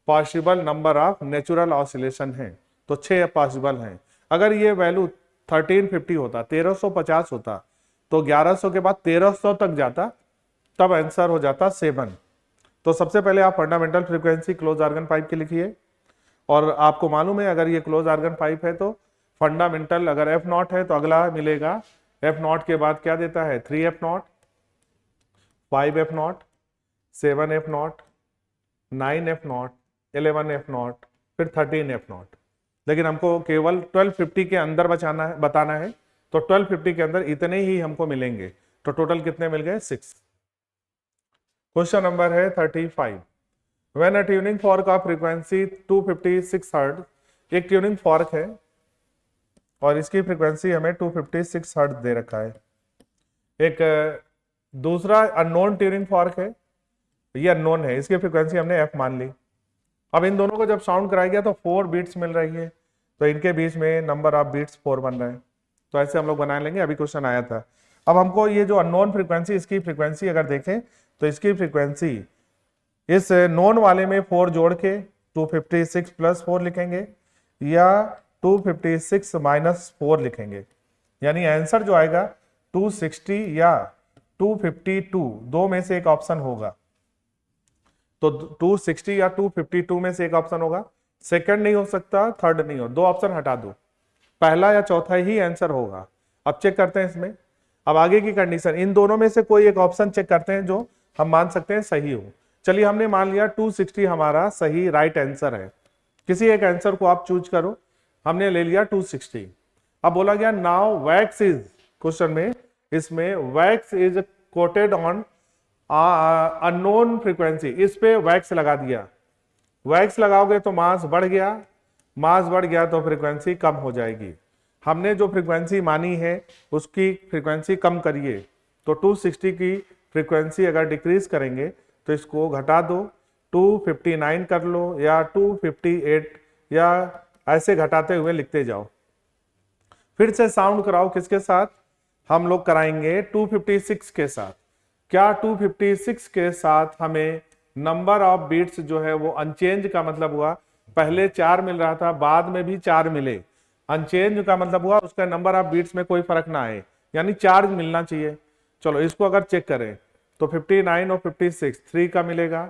Speaker 2: possible number of natural oscillation है। तो 6 पॉसिबल हैं। अगर ये वैल्यू 1350 होता, 1350 होता, तो 1100 के बाद 1300 तक जाता, तब आंसर हो जाता 7। तो सबसे पहले आप fundamental frequency close organ pipe की लिखिए। और आपको मालूम है अगर ये क्लोज आर्गन पाइप है तो फंडामेंटल अगर एफ नॉट है तो अगला मिलेगा एफ नॉट के बाद क्या देता है? 3 F0, 5 F0, 7 F0, 9 F0, 11 F0, फिर 13 F0। लेकिन हमको केवल 1250 के अंदर बताना है। तो 1250 के अंदर इतने ही हमको मिलेंगे। तो टोटल कितने मिल गए? 6। क्वेश्चन नंबर है 35। व्हेन अ ट्यूनिंग फॉर्क का फ्रीक्वेंसी 256 हर्ट्ज, एक ट्यूनिंग फॉर्क है और इसकी फ्रीक्वेंसी हमें 256 हर्ट्ज दे रखा है। एक दूसरा अननोन ट्यूनिंग फॉर्क है, ये अननोन है, इसकी फ्रीक्वेंसी हमने f मान ली। अब इन दोनों को जब साउंड कराया गया तो 4 बीट्स मिल रही है, तो इनके बीच में नंबर ऑफ बीट्स 4 बन रहे हैं। तो ऐसे हम लोग बना लेंगे, अभी क्वेश्चन आया था। अब हमको ये जो अननोन फ्रीक्वेंसी, इसकी फ्रीक्वेंसी अगर देखें तो इसकी फ्रीक्वेंसी इस नोन वाले में 4 जोड़ के 256 प्लस 4 लिखेंगे या 256 माइनस 4 लिखेंगे। यानी आंसर जो आएगा 260 या 252, दो में से एक ऑप्शन होगा। तो 260 या 252 में से एक ऑप्शन होगा। सेकंड नहीं हो सकता, थर्ड नहीं हो, दो ऑप्शन हटा दो, पहला या चौथा ही आंसर होगा। अब चेक करते हैं इसमें। अब आगे की कंडीशन, इन दोनों में से कोई एक ऑप्शन चेक करते हैं जो हम मान सकते हैं सही हो। चलिए हमने मान लिया 260 हमारा सही राइट आंसर है। किसी एक आंसर को आप चूज करो। हमने ले लिया 260। अब बोला गया नाउ वैक्स इज, क्वेश्चन में इसमें wax is coated on unknown frequency, इस पे वैक्स लगा दिया। वैक्स लगाओगे तो मास बढ़ गया, मास बढ़ गया तो फ्रीक्वेंसी कम हो जाएगी। हमने जो फ्रीक्वेंसी मानी है उसकी फ्रीक्वेंसी कम करिए। तो 260 की फ्रीक्वेंसी अगर डिक्रीज करेंगे तो इसको घटा दो, 259 कर लो या 258, या ऐसे घटाते हुए लिखते जाओ। फिर से साउंड कराओ, किसके साथ? हम लोग कराएंगे 256 के साथ। क्या 256 के साथ हमें नंबर ऑफ बीट्स जो है वो अनचेंज का मतलब हुआ, पहले 4 मिल रहा था, बाद में भी 4 मिले। अनचेंज का मतलब हुआ उसका नंबर ऑफ बीट्स में कोई फर्क ना आए, यानी 4 मिलना चाहिए। चलो इसको अगर चेक करें तो 59 और 56 3 का मिलेगा,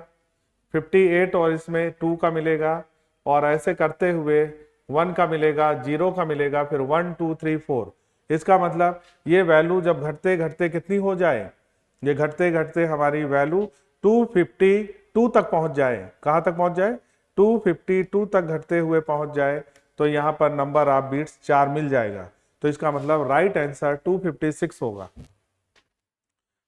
Speaker 2: 58 और इसमें 2 का मिलेगा, और ऐसे करते हुए 1 का मिलेगा, 0 का मिलेगा, फिर 1 2 3 4। इसका मतलब ये वैल्यू जब घटते घटते कितनी हो जाए, ये घटते घटते हमारी वैल्यू 252 तक पहुंच जाए। कहां तक पहुंच जाए? 252 तक घटते हुए पहुंच जाए, तो यहां पर नंबर ऑफ बीट्स 4 मिल जाएगा। तो इसका मतलब राइट आंसर 256 होगा।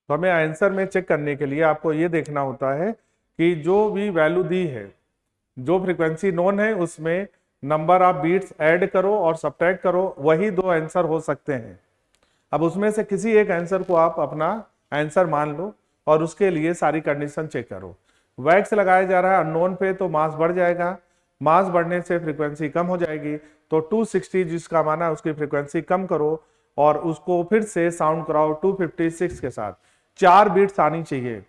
Speaker 2: तो हमें आंसर में चेक करने के लिए आपको ये देखना होता है कि जो भी वैल्यू दी है, जो फ्रीक्वेंसी नोन है, उसमें नंबर ऑफ बीट्स ऐड करो और सब्ट्रैक्ट करो, वही दो आंसर हो सकते हैं। अब उसमें से किसी एक आंसर को आप अपना आंसर मान लो और उसके लिए सारी कंडीशन चेक करो। वैक्स लगाया जा रहा है अननोन पे, तो मास बढ़ जाएगा, मास बढ़ने से फ्रीक्वेंसी कम हो जाएगी। तो 260 जिसका माना है उसकी फ्रीक्वेंसी कम करो और उसको फिर से साउंड कराओ 256 के साथ। 4 बीट्स आनी चाहिए।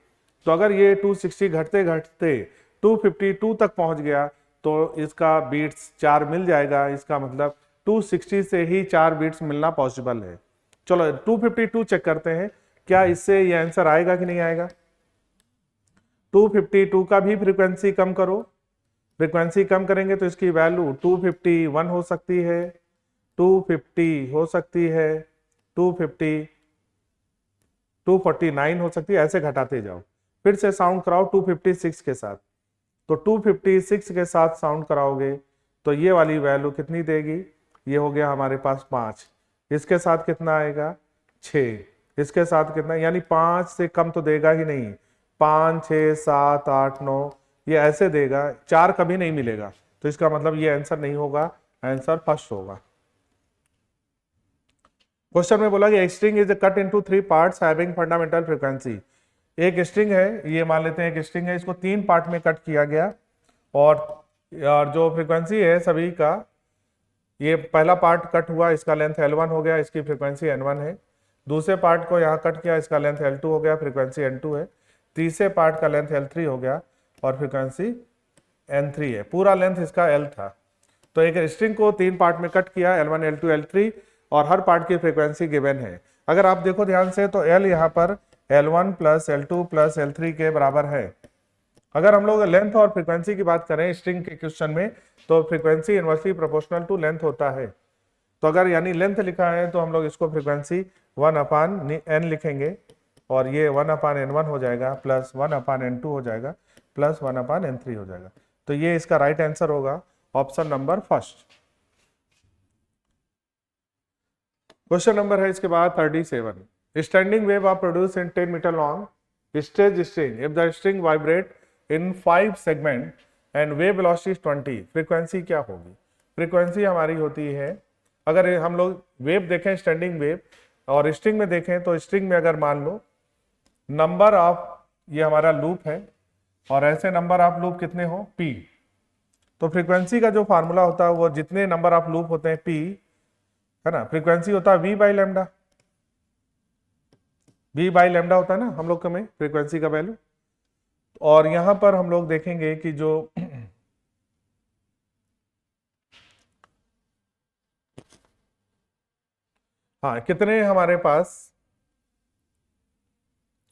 Speaker 2: तो अगर ये 260 घटते घटते 252 तक पहुंच गया तो इसका बीट्स 4 मिल जाएगा। इसका मतलब 260 से ही 4 बीट्स मिलना पॉसिबल है। चलो 252 चेक करते हैं, क्या इससे ये आंसर आएगा कि नहीं आएगा। 252 का भी फ्रीक्वेंसी कम करो, फ्रीक्वेंसी कम करेंगे तो इसकी वैल्यू 251 हो सकती है, 250 हो सकती है, 250, 249 हो सकती है। ऐसे घटाते जाओ। फिर से साउंड कराओ 256 के साथ। तो 256 के साथ साउंड कराओगे तो ये वाली वैल्यू कितनी देगी? ये हो गया हमारे पास 5। इसके साथ कितना आएगा? 6। इसके साथ कितना, यानी 5 से कम तो देगा ही नहीं। 5 6 7 8 9 ये ऐसे देगा, 4 कभी नहीं मिलेगा। तो इसका मतलब ये आंसर नहीं होगा, आंसर फर्स्ट होगा। क्वेश्चन में बोला कि string is cut into 3 parts having fundamental frequency. एक स्ट्रिंग है, ये मान लेते हैं एक स्ट्रिंग है, इसको 3 पार्ट में कट किया गया और जो फ्रीक्वेंसी है सभी का ये पहला पार्ट कट हुआ, इसका लेंथ L1 हो गया, इसकी फ्रीक्वेंसी N1 है। दूसरे पार्ट को यहाँ कट किया, इसका लेंथ L2 हो गया, फ्रीक्वेंसी N2 है। तीसरे पार्ट का लेंथ L3 हो गया और फ्रीक्वेंसी N3 है। पूरा लेंथ इसका L था। तो एक स्ट्रिंग को 3 पार्ट में कट किया, L1, L2, L3, और हर पार्ट की फ्रीक्वेंसी गिवन है। अगर आप देखो ध्यान से तो L यहाँ पर L1 plus L2 plus L3 के बराबर है। अगर हम लोग लेंथ और फ्रीक्वेंसी की बात करें स्ट्रिंग के क्वेश्चन में, तो frequency inversely proportional to length होता है। तो अगर यानी लेंथ लिखा है तो हम लोग इसको फ्रीक्वेंसी 1/n लिखेंगे, और ये 1/n1 हो जाएगा, प्लस 1/n2 हो जाएगा, प्लस 1/n3 हो जाएगा। तो ये इसका राइट आंसर होगा option number first. Question number है इसके बाद 37। Standing wave are produce in 10 metre long stage string if the string vibrate in 5 segment and wave velocity 20, frequency क्या होगी? फ्रीक्वेंसी हमारी होती है, अगर हम लोग वेव देखें स्टैंडिंग वेव और स्ट्रिंग में देखें, तो स्ट्रिंग में अगर मान लो नंबर ऑफ, ये हमारा लूप है और ऐसे नंबर ऑफ लूप कितने हो p, तो फ्रीक्वेंसी का जो फार्मूला होता है वो जितने नंबर ऑफ लूप होते हैं p, है ना, फ्रीक्वेंसी होता है v by lambda. v by lambda होता है ना हम लोग का में फ्रीक्वेंसी का वैल्यू। और यहां पर हम लोग देखेंगे कि जो हाँ कितने हमारे पास,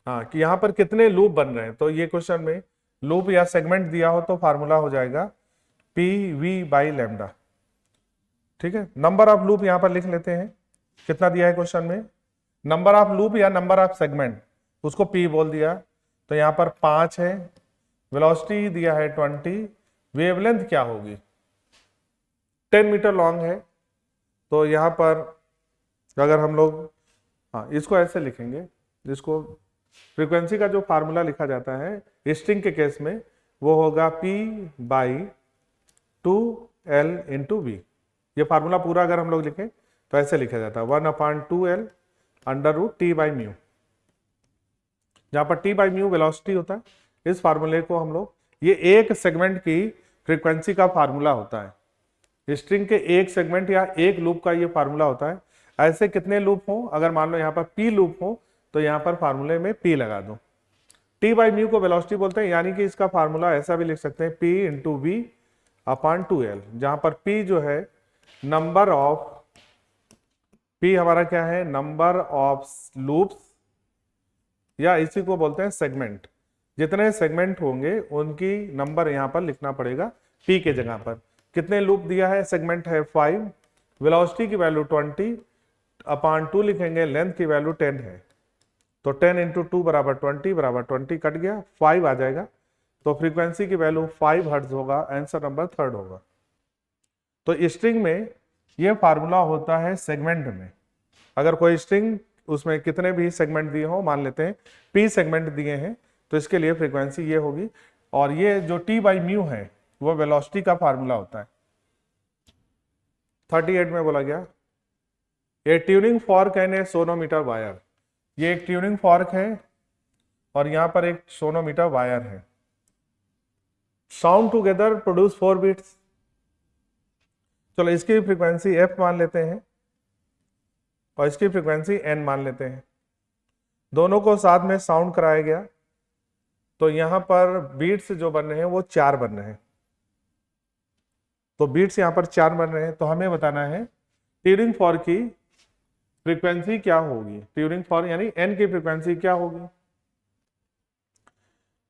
Speaker 2: हाँ कि यहां पर कितने लूप बन रहे हैं, तो ये क्वेश्चन में लूप या सेगमेंट दिया हो तो फार्मूला हो जाएगा पी वी बाई लैम्डा। ठीक है, नंबर ऑफ लूप यहां पर लिख लेते हैं, कितना दिया है क्वेश्चन में, नंबर ऑफ लूप या नंबर ऑफ सेगमेंट, उसको पी बोल दिया, तो यहां पर 5 है, वेलोसिटी दिया है 20, वेवलेंथ क्या होगी 10 मीटर लॉन्ग है। तो यहां पर अगर हम लोग हाँ इसको ऐसे लिखेंगे, जिसको फ्रीक्वेंसी का जो फार्मूला लिखा जाता है स्ट्रिंग के केस में वो होगा P by 2L into V. ये फार्मूला पूरा अगर हम लोग लिखें तो ऐसे लिखा जाता है 1/2L under root T by mu, जहां पर T बाई म्यू वेलोसिटी होता है। इस फार्मूले को हम लोग, ये एक सेगमेंट की फ्रीक्वेंसी का फार्मूला होता है, स्ट्रिंग के एक सेगमेंट या एक लूप का ये फार्मूला होता है। ऐसे कितने लूप हो, अगर मान लो यहाँ पर P लूप हो तो यहाँ पर फार्मूले में P लगा दो। T बाई म्यू को वेलोसिटी बोलते हैं, यानी कि इसका फार्मूला ऐसा भी लिख सकते हैं P into we upon 2L, जहां पर P जो है नंबर ऑफ, P हमारा क्या है, नंबर ऑफ लूप्स, या इसी को बोलते हैं सेगमेंट। जितने सेगमेंट होंगे उनकी नंबर यहां पर लिखना पड़ेगा P के जगह पर। कितने लूप दिया है, सेगमेंट है 5, वेलोसिटी की वैल्यू 20 अपॉन 2 लिखेंगे, लेंथ की वैल्यू 10 है, तो 10 इंटू 2 बराबर 20, बराबर 20 कट गया 5 आ जाएगा, तो फ्रीक्वेंसी की वैल्यू 5 हर्ट्ज होगा, आंसर नंबर 3 होगा। तो स्ट्रिंग में ये फार्मूला होता है सेगमेंट में। अगर कोई स्ट्रिंग उसमें कितने भी सेगमेंट दिए हो, मान लेते हैं P सेगमेंट दिए हैं, तो इसके लिए फ्रीक्वेंसी ये होगी, और ये जो T बाई म्यू है वो वेलोसिटी का फार्मूला होता है। 38 में बोला गया ये tuning fork and A sonometer wire, ये एक ट्यूनिंग फॉर्क है और यहां पर एक सोनोमीटर वायर है। साउंड टुगेदर प्रोड्यूस 4 बीट्स, चलो इसकी फ्रीक्वेंसी f मान लेते हैं और इसकी फ्रीक्वेंसी n मान लेते हैं, दोनों को साथ में साउंड कराया गया, तो यहां पर बीट्स जो बन रहे हैं वो 4 बन रहे हैं। तो बीट्स यहां पर 4 बन रहे हैं, तो हमें बताना है ट्यूनिंग फॉर्क की फ्रीक्वेंसी क्या होगी, ट्यूनिंग फॉर्क यानी n की फ्रीक्वेंसी क्या होगी।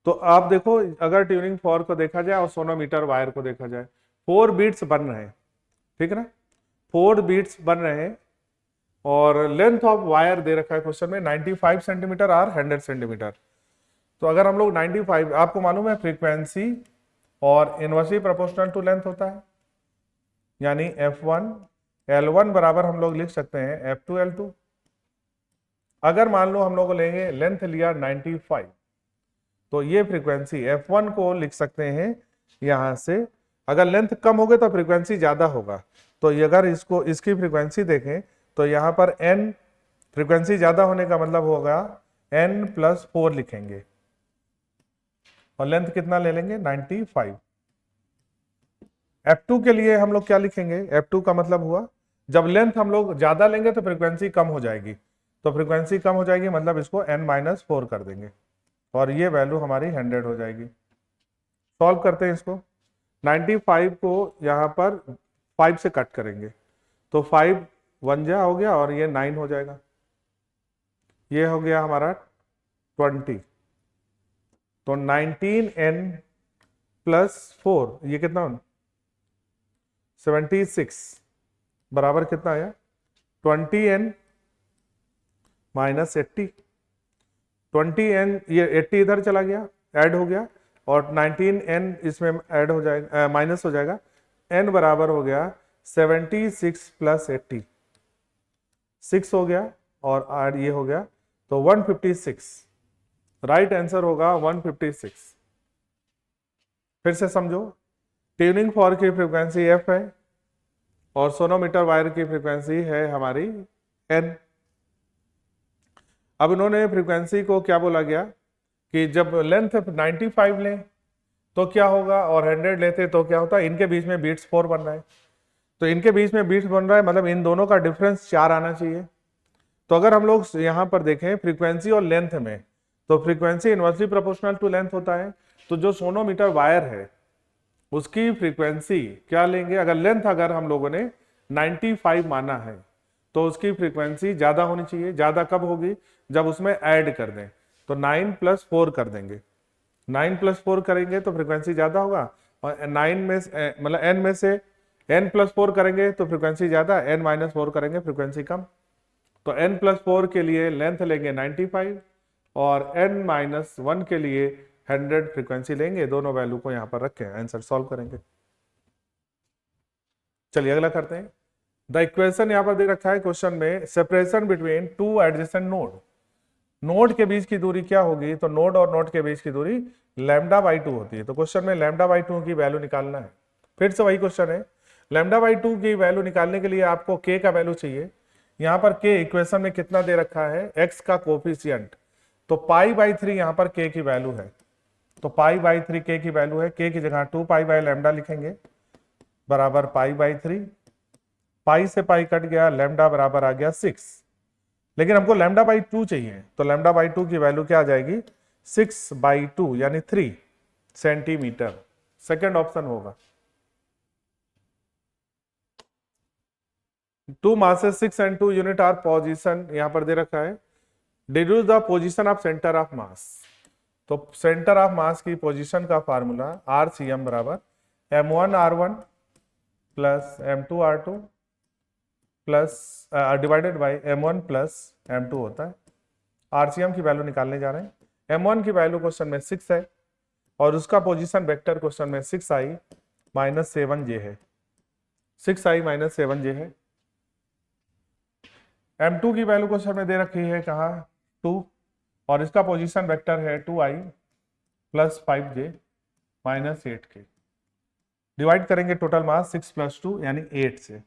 Speaker 2: तो आप देखो, अगर ट्यूनिंग फॉर्क को देखा जाए और सोनोमीटर वायर को देखा जाए, 4 बीट्स बन रहे हैं, ठीक है ना, 4 बीट्स बन रहे हैं, और लेंथ ऑफ वायर दे रखा है क्वेश्चन में 95 सेंटीमीटर और 100 सेंटीमीटर। तो अगर हम लोग 95, आपको मालूम है फ्रीक्वेंसी और इनवर्सली प्रोपोर्शनल टू लेंथ होता है, यानी F1 L1 बराबर हम लोग लिख सकते हैं F2 L2। अगर मान लो हम लोग लेंगे, लेंथ लिया 95, तो ये फ्रीक्वेंसी F1 को लिख सकते हैं यहां से, अगर लेंथ कम होगी तो फ्रीक्वेंसी ज्यादा होगा, तो अगर इसको इसकी फ्रीक्वेंसी देखें तो यहां पर n फ्रीक्वेंसी ज्यादा होने का मतलब होगा n प्लस 4 लिखेंगे, और लेंथ कितना ले लेंगे 95, F2 के लिए हम लोग क्या लिखेंगे, F2 का मतलब हुआ जब लेंथ हम लोग ज्यादा लेंगे तो फ्रीक्वेंसी कम हो जाएगी, तो फ्रीक्वेंसी कम हो जाएगी मतलब इसको n-4 कर देंगे और ये वैल्यू हमारी 100 हो जाएगी। सॉल्व करते हैं इसको। 95 को यहाँ पर 5 से कट करेंगे तो 5 1 जा हो गया और ये 9 हो जाएगा, ये हो गया हमारा 20। तो 19n प्लस 4 ये कितना 76 बराबर कितना आया 20n माइनस 80। 20n ये 80 इधर चला गया ऐड हो गया और 19n इसमें ऐड हो जाएगा माइनस हो जाएगा, n बराबर हो गया 76 प्लस 80 6 हो गया और आर ये हो गया तो 156। राइट आंसर होगा 156। फिर से समझो, ट्यूनिंग फॉर्क की फ्रीक्वेंसी f है और सोनोमीटर वायर की फ्रीक्वेंसी है हमारी n। अब इन्होंने फ्रीक्वेंसी को क्या बोला गया कि जब लेंथ 95 लें तो क्या होगा और 100 लेते तो क्या होता है, इनके बीच में बीट्स 4 बन रहा है, तो इनके बीच में बीट्स बन रहा है मतलब इन दोनों का डिफरेंस 4 आना चाहिए। तो अगर हम लोग यहां पर देखें फ्रीक्वेंसी और लेंथ में, तो frequency inversely proportional to length होता है, तो जो सोनोमीटर वायर है उसकी फ्रीक्वेंसी क्या लेंगे, अगर लेंथ अगर हम लोगों ने 95 माना है तो उसकी फ्रीक्वेंसी ज्यादा होनी चाहिए। ज्यादा कब होगी, जब उसमें ऐड कर दें, तो 9 + 4 कर देंगे, 9 + 4 करेंगे तो फ्रीक्वेंसी ज्यादा होगा और 9 में मतलब n में से n + 4 करेंगे तो फ्रीक्वेंसी ज्यादा, n - 4 करेंगे फ्रीक्वेंसी कम। तो n + 4 के लिए लेंथ लेंगे 95 और n - 1 के लिए 100 फ्रीक्वेंसी लेंगे। दोनों वैल्यू को यहां पर रखें, आंसर सॉल्व करेंगे। चलिए अगला करते हैं। द इक्वेशन यहां पर दे रखा है क्वेश्चन में, separation between two adjacent node, node के बीच की दूरी क्या होगी, तो नोड और नोड के बीच की दूरी λ/2 होती है। तो क्वेश्चन में λ/2 की वैल्यू निकालना है। फिर से वही क्वेश्चन है, λ/2 की वैल्यू निकालने के लिए आपको k का वैल्यू चाहिए। यहां पर k इक्वेशन में कितना दे रखा है, x का कोफिशियंट, तो π/3 यहां पर k की वैल्यू है, तो π/3 k की वैल्यू है, k की जगह 2π/λ लिखेंगे बराबर π/3, पाई से पाई कट गया, लैम्डा बराबर आ गया 6, लेकिन हमको λ/2 चाहिए, तो λ/2 की वैल्यू क्या आ जाएगी 6/2 यानी 3 सेंटीमीटर। सेकंड ऑप्शन होगा। 2 masses 6 and 2 unit are position यहां पर दे रखा है, deduce the position of centre of मास, तो सेंटर ऑफ मास की पोजीशन का फार्मूला RCM बराबर m1r1 plus m2r2 plus divided by m1 plus m2 होता है। RCM की वैल्यू निकालने जा रहे हैं। m1 की वैल्यू क्वेश्चन में 6 है और उसका पोजीशन वेक्टर क्वेश्चन में 6i - 7j है, 6i - 7j है। m2 की वैल्यू क्वेश्चन में दे रखी है कहा 2 और इसका पोजीशन वेक्टर है 2i + 5j - 8k। डिवाइड करेंगे टोटल मास 6 + 2 यानी 8 से,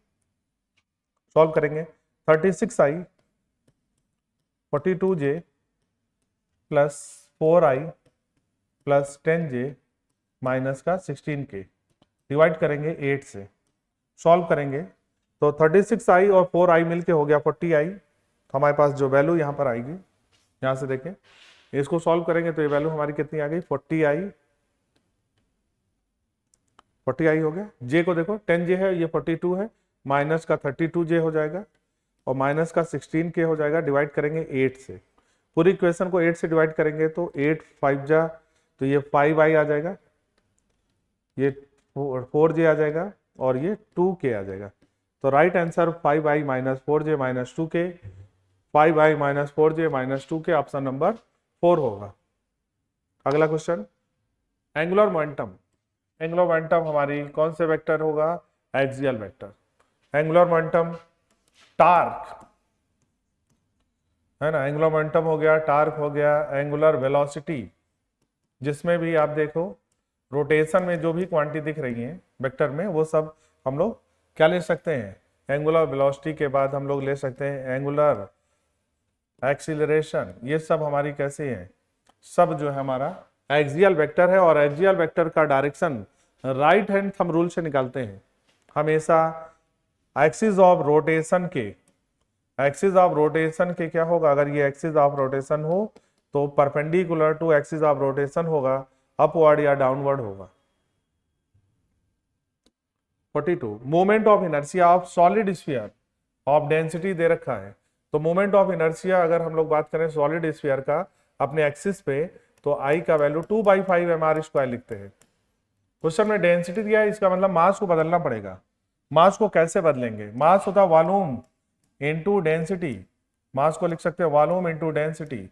Speaker 2: सॉल्व करेंगे 36i 42j plus 4i plus 10j minus का 16k, डिवाइड करेंगे 8 से, सॉल्व करेंगे तो 36i और 4i मिलके हो गया 40i। तो हमारे पास जो वैल्यू यहाँ पर आएगी, यहाँ से देखें इसको सॉल्व करेंगे तो ये वैल्यू हमारी कितनी आ गई 40i हो गया। j को देखो 10j है, ये 42 है, माइनस का 32j हो जाएगा और माइनस का 16k हो जाएगा। डिवाइड करेंगे 8 से, पूरी इक्वेशन को 8 से डिवाइड करेंगे तो 8 5 जा तो ये 5i आ जाएगा, ये 4j आ जाएगा और ये 2k आ जाएगा। तो right answer 5i - 4j - 2k, 5i - 4j - 2k, option number 4 होगा। अगला question, angular momentum, angular momentum हमारी कौन से वेक्टर होगा, axial vector. Angular momentum torque है ना, एंगुलर मोमेंटम हो गया, टार्क हो गया, एंगुलर वेलोसिटी, जिसमें भी आप देखो रोटेशन में जो भी क्वांटिटी दिख रही है वेक्टर में, वो सब हम लोग क्या ले सकते हैं, एंगुलर वेलोसिटी के बाद हम लोग ले सकते हैं एंगुलर एक्सीलरेशन। ये सब हमारी कैसी है, सब जो है हमारा एक्सियल वेक्टर है और एक्सियल वेक्टर का direction right hand thumb rule से निकालते हैं। हमेशा एक्सिस ऑफ रोटेशन के क्या होगा, अगर ये एक्सिस ऑफ रोटेशन हो तो perpendicular to axis of rotation होगा, अपवर्ड या डाउनवर्ड होगा। 42 moment of inertia of solid sphere of density दे रखा है। तो मोमेंट ऑफ इनर्शिया अगर हम लोग बात करें सॉलिड स्फीयर का अपने एक्सिस पे, तो आई का वैल्यू 2/5 mr² लिखते हैं। क्वेश्चन में डेंसिटी दिया है, इसका मतलब मास को बदलना पड़ेगा। मास को कैसे बदलेंगे, मास होता है वॉल्यूम इनटू डेंसिटी। मास को लिख सकते हैं वॉल्यूम इनटू डेंसिटी।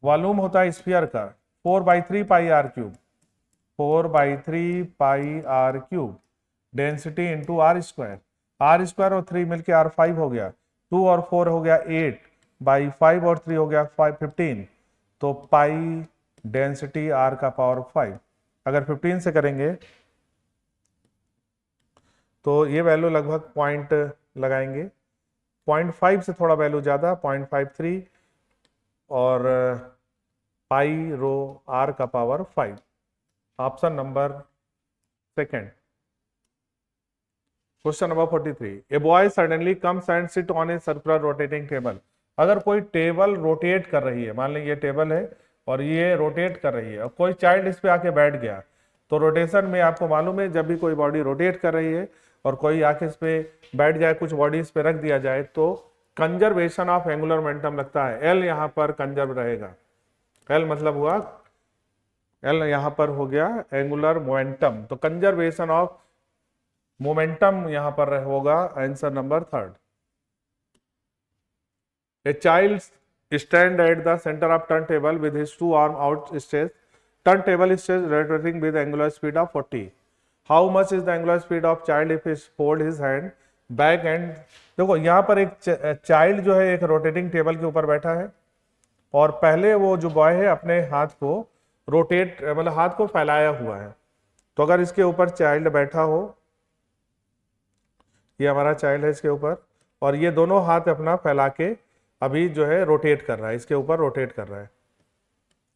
Speaker 2: वॉल्यूम होता है स्फीयर का 4/3πr³, 4/3πr³। Density into r², r² और 3 मिलके r5 हो गया, 2 और 4 हो गया 8/5 और 3 हो गया 15, तो पाई डेंसिटी r का पावर 5। अगर 15 से करेंगे तो ये वैल्यू लगभग पॉइंट लगाएंगे, 0.5 से थोड़ा वैल्यू ज्यादा 0.53 और पाई रो r का power 5। Option number second. Question number 43 a boy suddenly comes and sit on a circular rotating table. अगर कोई टेबल रोटेट कर रही है, मान लें ये टेबल है और ये रोटेट कर रही है और कोई चाइल्ड इस पे आके बैठ गया, तो रोटेशन में आपको मालूम है जब भी कोई बॉडी रोटेट कर रही है और कोई आके इस पे बैठ जाए, कुछ बॉडी इस पे रख दिया जाए, तो कंजर्वेशन ऑफ एंगुलर मोमेंटम लगता है। एल यहाँ पर कंजर्व रहेगा। एल मतलब हुआ, एल यहाँ पर हो गया एंगुलर मोमेंटम, तो कंजर्वेशन ऑफ मोमेंटम यहां पर होगा answer number 3rd। A child stand at the centre of turn table with his 2 arm outstretched. Turn table is rotating with angular speed of 40। How much is the angular speed of child if is fold his hand back and. देखो यहां पर एक चाइल्ड जो है एक रोटेटिंग टेबल के ऊपर बैठा है और पहले वो जो बॉय है अपने हाथ को रोटेट मतलब हाथ को फैलाया हुआ है। तो अगर इसके ऊपर चाइल्ड बैठा हो, ये हमारा चाइल्ड है इसके ऊपर, और ये दोनों हाथ अपना फैला के अभी जो है रोटेट कर रहा है, इसके ऊपर रोटेट कर रहा है।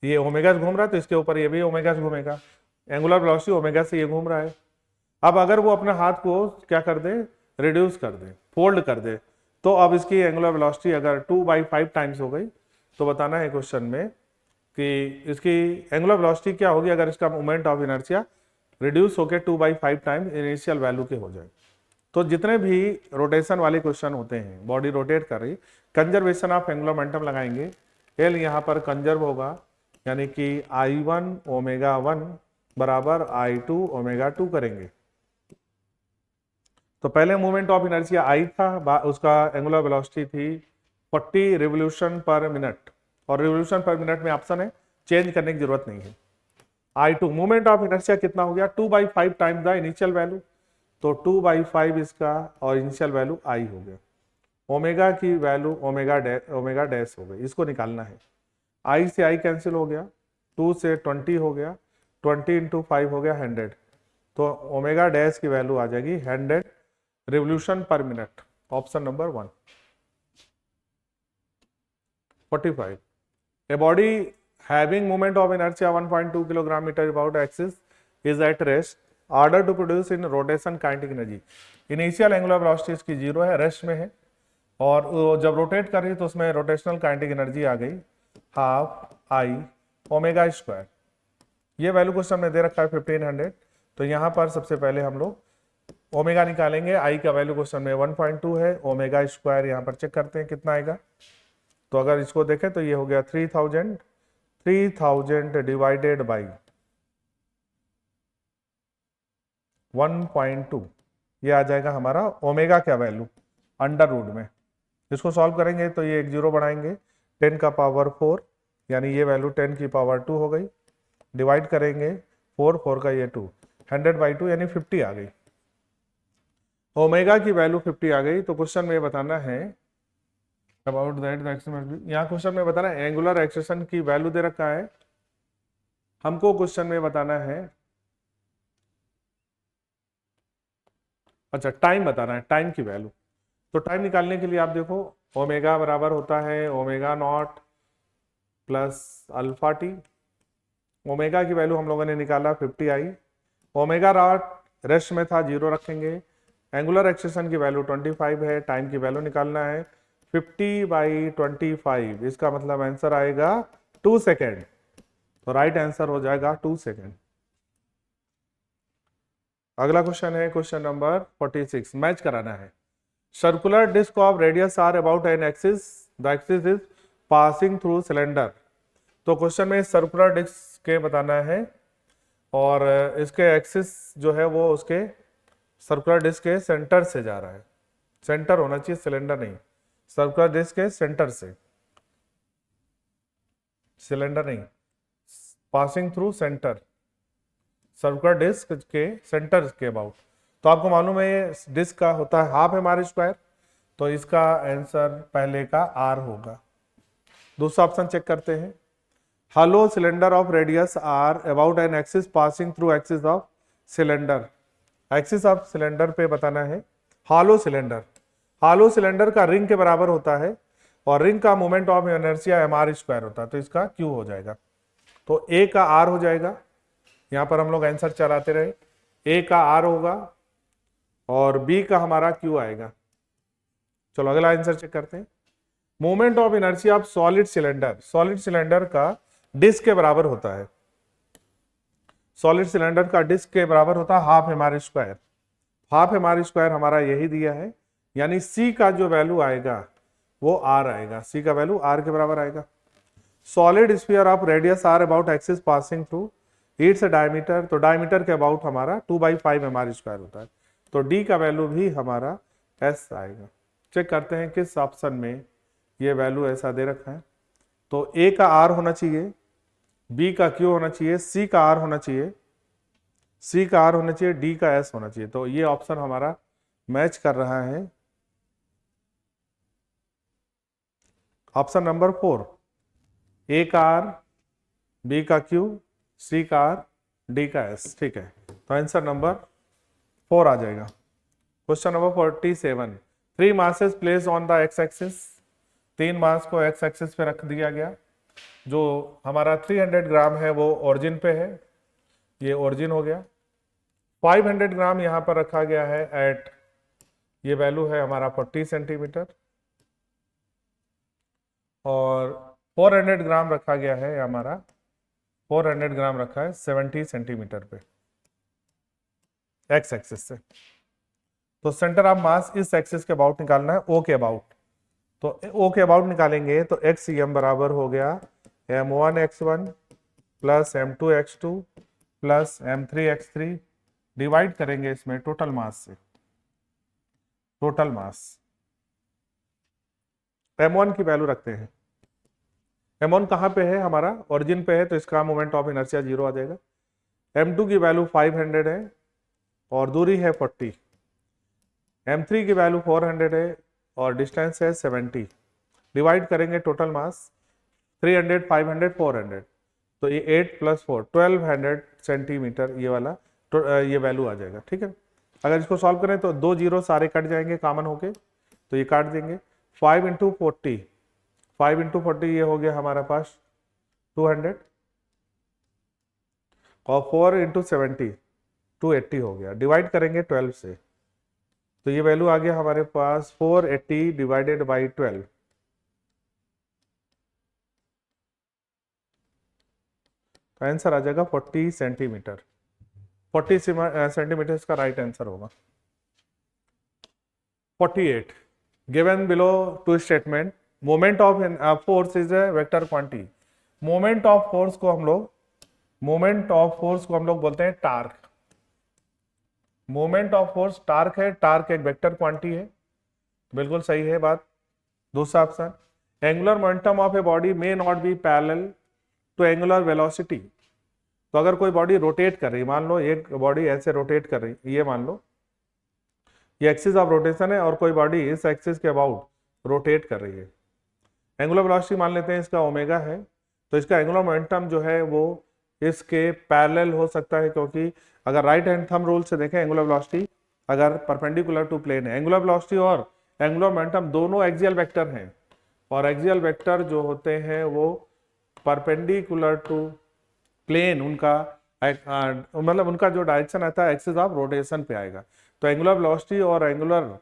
Speaker 2: ये ओमेगा घूम रहा है तो इसके ऊपर ये भी ओमेगा घूमेगा, एंगुलर वेलोसिटी ओमेगा से ये घूम रहा है। अब अगर वो अपने हाथ को क्या कर दे, रिड्यूस कर दे, फोल्ड कर दे, तो अब इसकी एंगुलर वेलोसिटी अगर 2/5 टाइम्स हो गई, तो बताना है क्वेश्चन में कि इसकी एंगुलर वेलोसिटी क्या होगी अगर इसका मोमेंट ऑफ इनर्शिया रिड्यूस होकर 2/5 टाइम इनिशियल वैल्यू के हो जाए। तो जितने भी रोटेशन वाले क्वेश्चन होते हैं, बॉडी रोटेट कर रही, कंजर्वेशन ऑफ एंगुलर मोमेंटम लगाएंगे। एल यहाँ पर कंजर्व होगा, यानी कि I1 ω1 बराबर I2 ω2 करेंगे। तो पहले मोमेंट ऑफ इनर्शिया I था, उसका एंगुलर वेलोसिटी थी 40 रिवोल्यूशन पर मिनट, और रिवोल्यूशन पर मिनट में ऑप्शन है, चेंज करने की जरूरत नहीं है। I2 मोमेंट ऑफ इनर्शिया कितना हो गया, 2/5 टाइम द इनिशियल वैल्यू, तो 2/5 इसका और इनिशियल वैल्यू I हो गया। ओमेगा की वैल्यू ओमेगा डैश हो गई, इसको निकालना है। I से I कैंसिल हो गया, 2 से 20 हो गया, 20 × 5 हो गया 100, तो ओमेगा डैश की वैल्यू आ जाएगी 100 revolution per minute. Option number 1। 45 a body having moment of inertia 1.2 kilogram metre about axis is at rest order to produce in rotation kinetic energy. Initial angular velocity इसकी 0 है, रेस्ट में है, और जब रोटेट कर रही है तो उसमें रोटेशनल काइनेटिक एनर्जी आ गई 12I ω²। ये वैल्यू क्वेश्चन में दे रखा है 1500, तो यहाँ पर सबसे पहले हम लोग ओमेगा निकालेंगे। I का वैल्यू क्वेश्चन में 1.2 है, ω² यहाँ पर चेक करते हैं कितना आएगा। तो अगर इसको देखें तो ये हो गया 3000 डिवाइडेड बाई 1.2, ये आ जाएगा हमारा ओमेगा क्या वैल्यू अंडर रूट में। इसको सॉल्व करेंगे तो ये एक 0 बढ़ाएंगे, 10 का पावर 4, यानी ये वैल्यू 10 की पावर 2 हो गई, डिवाइड करेंगे 4 का ये 2, 100/2 यानी 50 आ गई। ओमेगा की वैल्यू 50 आ गई। तो क्वेश्चन में बताना है अबाउट दैट, यहाँ क्वेश्चन में बताना है एंगुलर एक्सेशन की वैल्यू दे रखा है, हमको क्वेश्चन में बताना है, अच्छा टाइम बताना है, टाइम की वैल्यू। तो टाइम निकालने के लिए आप देखो ओमेगा बराबर होता है ω0 प्लस अल्फा टी। ओमेगा की वैल्यू हम लोगों ने निकाला 50I, ओमेगा नॉट रेस्ट में था, 0 रखेंगे। एंगुलर एक्सेलेरेशन की वैल्यू 25 है, टाइम की वैल्यू निकालना है 50/25, इसका मतलब आंसर आएगा 2 सेकेंड। तो राइट आंसर हो जाएगा 2 सेकेंड। अगला क्वेश्चन है क्वेश्चन नंबर 46, मैच कराना है। Circular disc of radius R about an axis, the axis is passing through cylinder. तो क्वेश्चन में सर्कुलर डिस्क के बताना है और इसके एक्सिस जो है वो उसके सर्कुलर डिस्क के सेंटर से जा रहा है। सेंटर होना चाहिए, सिलेंडर नहीं। सर्कुलर डिस्क के सेंटर से, सिलेंडर नहीं, passing through centre, circular disc के सेंटर के अबाउट। तो आपको मालूम है ये डिस्क का होता है हाफ एम आर स्क्वायर, तो इसका आंसर पहले का आर होगा। दूसरा ऑप्शन चेक करते हैं। Hollow cylinder of radius R about an axis passing through axis of cylinder. Axis of cylinder पे बताना है। हॉलो सिलेंडर का रिंग के बराबर होता है और रिंग का moment of inertia M R square होता है, तो इसका क्यू हो जाएगा। तो ए का आर हो जाएगा, यहां पर हम लोग आंसर चलाते रहे। ए का आर होगा और बी का हमारा क्यू आएगा। चलो अगला आंसर चेक करते हैं। Moment of inertia of solid cylinder का डिस्क के बराबर होता है। सॉलिड सिलेंडर का डिस्क के बराबर होता है half M R square. Half M R square हमारा यही दिया है, यानी सी का जो वैल्यू आएगा वो आर आएगा। सी का वैल्यू आर के बराबर आएगा। Solid sphere of radius R about axis passing through its diameter, तो डायमीटर के अबाउट हमारा 2/5 एम आर स्क्वायर होता है। तो डी का वैल्यू भी हमारा एस आएगा। चेक करते हैं किस ऑप्शन में ये वैल्यू ऐसा दे रखा है। तो ए का आर होना चाहिए, बी का क्यू होना चाहिए, सी का आर होना चाहिए, सी का आर होना चाहिए, डी का एस होना चाहिए। तो ये ऑप्शन हमारा मैच कर रहा है ऑप्शन नंबर 4, ए का आर, बी का क्यू, सी का आर, डी का एस। ठीक है, तो आंसर नंबर 4 आ जाएगा। Question number 47, 3 masses place on the x axis. 3 मास को एक्स एक्सिस पे रख दिया गया। जो हमारा 300 ग्राम है वो ओरिजिन पे है, ये ओरिजिन हो गया। 500 ग्राम यहाँ पर रखा गया है एट, ये वैल्यू है हमारा 40 सेंटीमीटर, और 400 ग्राम रखा गया है हमारा, 400 ग्राम रखा है 70 सेंटीमीटर पे एक्स एक्सिस से। तो सेंटर ऑफ मास इस एक्सिस के अबाउट निकालना है, ओ के अबाउट। तो ओ के अबाउट निकालेंगे तो एक्स एम बराबर हो गया m1x1 plus m2x2 plus m3x3, divide करेंगे इसमें टोटल मास से। टोटल मास m1 की वैल्यू रखते हैं। m1 कहाँ पे है हमारा, ओरिजिन पे है, तो इसका मोमेंट ऑफ इनर्शिया 0 आ जाएगा। m2 की वैल्यू 500 है और दूरी है 40। m3 की वैल्यू 400 है और डिस्टेंस है 70। डिवाइड करेंगे टोटल मास 300, 500, 400, तो ये 8 + 4 1200 सेंटीमीटर, ये वाला ये वैल्यू आ जाएगा। ठीक है, अगर इसको सॉल्व करें तो 2 जीरो सारे कट जाएंगे कॉमन होके, तो ये काट देंगे। 5 × 40, 5 × 40 ये हो गया हमारे पास 200, और 4 × 70 280 हो गया। डिवाइड करेंगे 12 से, तो ये वैल्यू आ गया हमारे पास 480 डिवाइडेड बाई 12, तो आंसर आ जाएगा 40 सेंटीमीटर। 40 सेंटीमीटर का राइट आंसर होगा। 48, given below two statement, moment of force is a vector quantity. Moment of force को हम लोग बोलते हैं torque. Moment of force torque है, टार्क एक वेक्टर क्वांटिटी है, बिल्कुल सही है बात। दूसरा option, angular momentum of a body may not be parallel to angular velocity. तो अगर कोई बॉडी रोटेट कर रही है, मान लो एक बॉडी ऐसे रोटेट कर रही, ये मान लो ये एक्सिस ऑफ रोटेशन है और कोई बॉडी इस एक्सिस के अबाउट रोटेट कर रही है। एंगुलर वेलोसिटी मान लेते हैं इसका ओमेगा है, तो इसका एंगुलर मोमेंटम जो है वो इसके पैरेलल हो सकता है, क्योंकि अगर राइट हैंड थंब रूल से देखें एंगुलर वेलोसिटी अगर परपेंडिकुलर टू प्लेन है, एंगुलर वेलोसिटी और एंगुलर मोमेंटम दोनों एक्सियल वेक्टर हैं, और एक्सियल वेक्टर जो होते हैं वो परपेंडिकुलर टू प्लेन, उनका मतलब उनका जो डायरेक्शन आता है एक्सिस ऑफ रोटेशन पे आएगा। तो एंगुलर वेलोसिटी और एंगुलर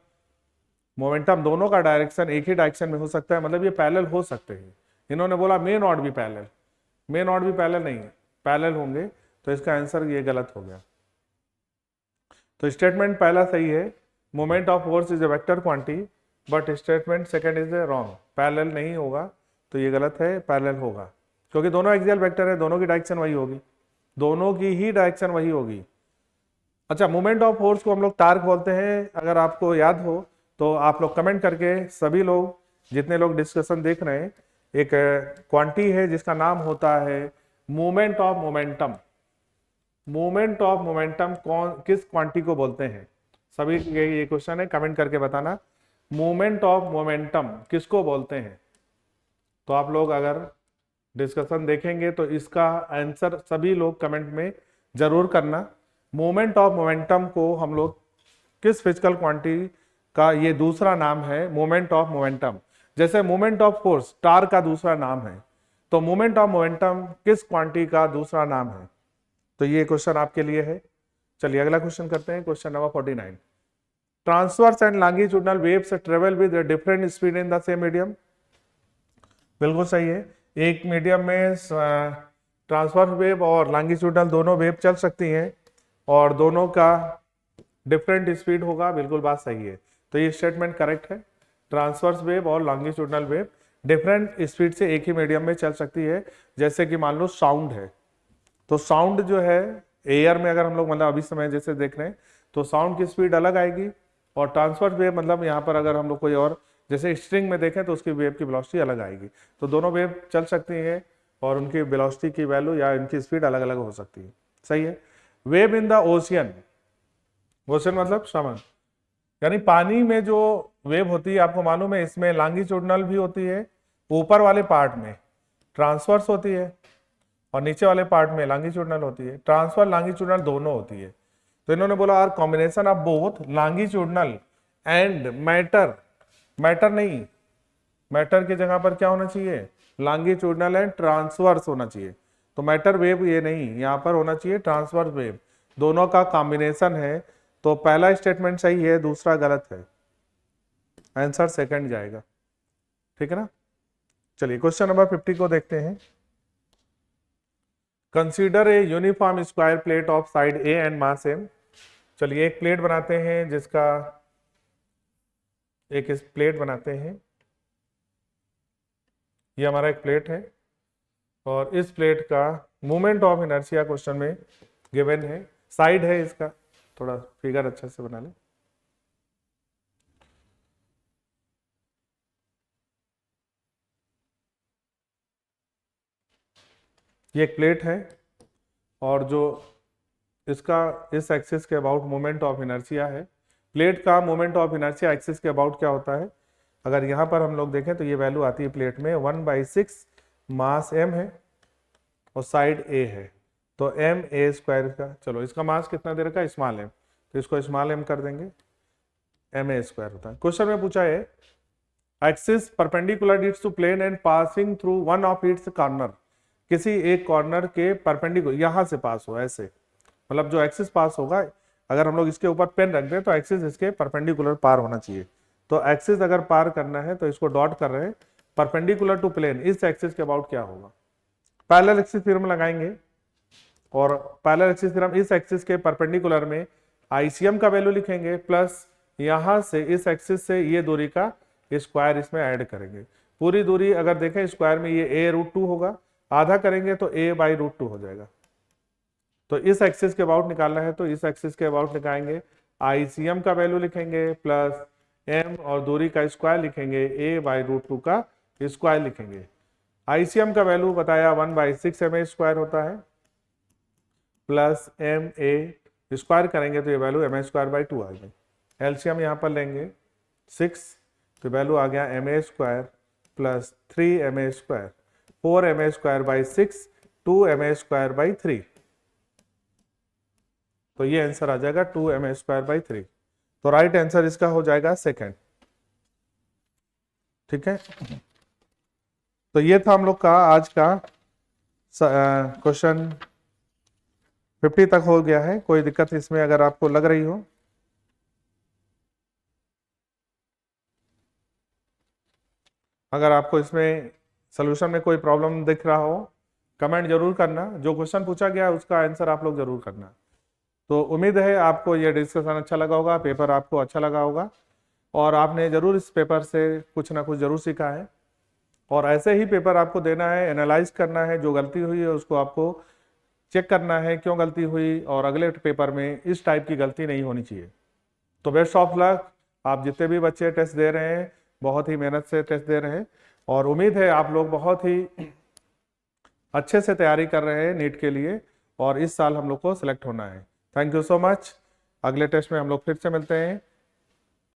Speaker 2: मोमेंटम दोनों का डायरेक्शन एक ही डायरेक्शन में हो सकता है, मतलब ये पैरेलल हो सकते हैं। इन्होंने बोला मे not be parallel, may not be parallel नहीं है, पैरेलल होंगे, तो इसका आंसर ये गलत हो गया। तो स्टेटमेंट पहला सही है, moment of force is a vector quantity, but statement second is a wrong, parallel नहीं होगा, तो ये गलत है, पैरेलल होगा, क्योंकि दोनों एक्सियल वेक्टर है, दोनों की डायरेक्शन वही होगी, दोनों की ही डायरेक्शन वही होगी। अच्छा, मोमेंट ऑफ फोर्स को हम लोग टार्क बोलते हैं, अगर आपको याद हो तो आप लोग कमेंट करके, सभी लोग जितने लोग डिस्कशन देख रहे हैं, एक क्वांटिटी है जिसका नाम होता है moment of momentum. Moment of momentum कौन किस क्वांटिटी को बोलते हैं? सभी ये क्वेश्चन है, कमेंट करके बताना, मोमेंट ऑफ मोमेंटम किसको बोलते हैं? तो आप लोग अगर डिस्कशन देखेंगे तो इसका आंसर सभी लोग कमेंट में जरूर करना। मोमेंट ऑफ मोमेंटम को हम लोग किस फिजिकल क्वांटिटी का ये दूसरा नाम है, मोमेंट ऑफ मोमेंटम। जैसे मोमेंट ऑफ फोर्स टार का दूसरा नाम है, तो मोमेंट ऑफ मोमेंटम किस क्वांटिटी का दूसरा नाम है? तो ये क्वेश्चन आपके लिए है। चलिए अगला क्वेश्चन करते हैं, question number 49। Transverse and longitudinal waves travel with different speed in the same medium. बिल्कुल सही है, एक मीडियम में ट्रांसवर्स वेव और लॉन्गिट्यूडिनल दोनों वेव चल सकती हैं और दोनों का डिफरेंट स्पीड होगा, बिल्कुल बात सही है। तो ये स्टेटमेंट करेक्ट है, ट्रांसवर्स वेव और लॉन्गिट्यूडिनल वेव डिफरेंट स्पीड से एक ही मीडियम में चल सकती है। जैसे कि मान लो साउंड है, तो साउंड जो है एयर में अगर हम लोग मतलब अभी समय जैसे देख रहे हैं, तो साउंड की स्पीड अलग आएगी, और ट्रांसवर्स वेव मतलब यहाँ पर अगर हम लोग कोई और जैसे स्ट्रिंग में देखें तो उसकी वेव की वेलोसिटी अलग आएगी। तो दोनों वेव चल सकती हैं और उनकी वेलोसिटी की वैल्यू या इनकी स्पीड अलग अलग हो सकती है। सही है। Wave in the ocean, ocean मतलब समुद्र, यानी पानी में जो वेव होती है, आपको मालूम है इसमें लॉन्गिट्यूडिनल भी होती है, ऊपर वाले पार्ट में ट्रांसवर्स होती है और नीचे वाले पार्ट में लॉन्गिट्यूडिनल होती है। ट्रांसफर लॉन्गिट्यूडिनल दोनों होती है। तो इन्होंने बोला are combination of both longitudinal and matter, matter नहीं, मैटर की जगह पर क्या होना चाहिए, लॉन्गिट्यूडिनल एंड ट्रांसवर्स होना चाहिए। तो मैटर वेव ये नहीं, यहाँ पर होना चाहिए ट्रांसवर्स वेव, दोनों का कॉम्बिनेशन है। तो पहला स्टेटमेंट सही है, दूसरा गलत है, आंसर सेकंड जाएगा। ठीक है ना। चलिए क्वेश्चन नंबर 50 को देखते हैं। Consider a uniform square plate of side A and mass M. चलिए एक प्लेट बनाते हैं, जिसका एक इस प्लेट बनाते हैं, ये हमारा एक प्लेट है और इस प्लेट का मोमेंट ऑफ इनर्शिया क्वेश्चन में गिवन है। साइड है इसका, थोड़ा फिगर अच्छे से बना ले। ये एक प्लेट है और जो इसका इस एक्सिस के अबाउट मोमेंट ऑफ इनर्शिया है। प्लेट का मोमेंट ऑफ इनर्शिया एक्सिस के अबाउट क्या होता है, अगर यहाँ पर हम लोग देखें तो ये वैल्यू आती है प्लेट में 1/6, मास m है और साइड a है, तो m a स्क्वायर का, चलो इसका मास कितना दे रखा है, स्मॉल m, तो इसको स्मॉल m कर देंगे, m a स्क्वायर होता है। क्वेश्चन में पूछा है axis perpendicular its to plane and passing through one of its corner, किसी एक कॉर्नर के परपेंडिकुलर यहां से पास हो, ऐसे मतलब जो एक्सिस पास होगा, अगर हम लोग इसके ऊपर पेन रख दें तो एक्सिस इसके परपेंडिकुलर पार होना चाहिए। तो एक्सिस अगर पार करना है तो इसको डॉट कर रहे हैं, परपेंडिकुलर टू प्लेन, इस एक्सिस के अबाउट क्या होगा, पैरेलल एक्सिस थ्योरम लगाएंगे और पैरेलल एक्सिस थ्योरम इस एक्सिस के परपेंडिकुलर में आईसीएम का वैल्यू लिखेंगे, प्लस यहां से इस एक्सिस से ये दूरी का स्क्वायर इसमें ऐड करेंगे। पूरी दूरी अगर देखें स्क्वायर में ये a√2 होगा, आधा करेंगे तो a/√2 हो जाएगा। तो इस एक्सिस के अबाउट निकालना है तो इस एक्सिस के अबाउट निकालेंगे, आईसीएम का वैल्यू लिखेंगे प्लस m और दूरी का स्क्वायर लिखेंगे, a/√2 का स्क्वायर लिखेंगे। आईसीएम का वैल्यू बताया 1/6 ma स्क्वायर होता है, प्लस ma स्क्वायर करेंगे तो ये वैल्यू ma²/2 आ गई। एलसीएम यहाँ पर लेंगे 6, तो वैल्यू आ गया ma square plus 3ma square, 4ma²/6, 2ma²/3, तो ये आंसर आ जाएगा 2ma²/3। तो राइट आंसर इसका हो जाएगा सेकंड। ठीक है, तो ये था हम लोग का आज का क्वेश्चन 50 तक हो गया है। कोई दिक्कत इसमें अगर आपको लग रही हो, अगर आपको इसमें सोल्यूशन में कोई प्रॉब्लम दिख रहा हो, कमेंट जरूर करना। जो क्वेश्चन पूछा गया है उसका आंसर आप लोग जरूर करना। तो उम्मीद है आपको ये डिस्कशन अच्छा लगा होगा, पेपर आपको अच्छा लगा होगा और आपने जरूर इस पेपर से कुछ ना कुछ जरूर सीखा है। और ऐसे ही पेपर आपको देना है, एनालाइज करना है, जो गलती हुई है उसको आपको चेक करना है क्यों गलती हुई, और अगले पेपर में इस टाइप की गलती नहीं होनी चाहिए। तो बेस्ट ऑफ लक। आप जितने भी बच्चे टेस्ट दे रहे हैं बहुत ही मेहनत से टेस्ट दे रहे हैं और उम्मीद है आप लोग बहुत ही अच्छे से तैयारी कर रहे हैं नीट के लिए और इस साल हम लोग को सिलेक्ट होना है। Thank you so much. अगले टेस्ट में हम लोग फिर से मिलते हैं।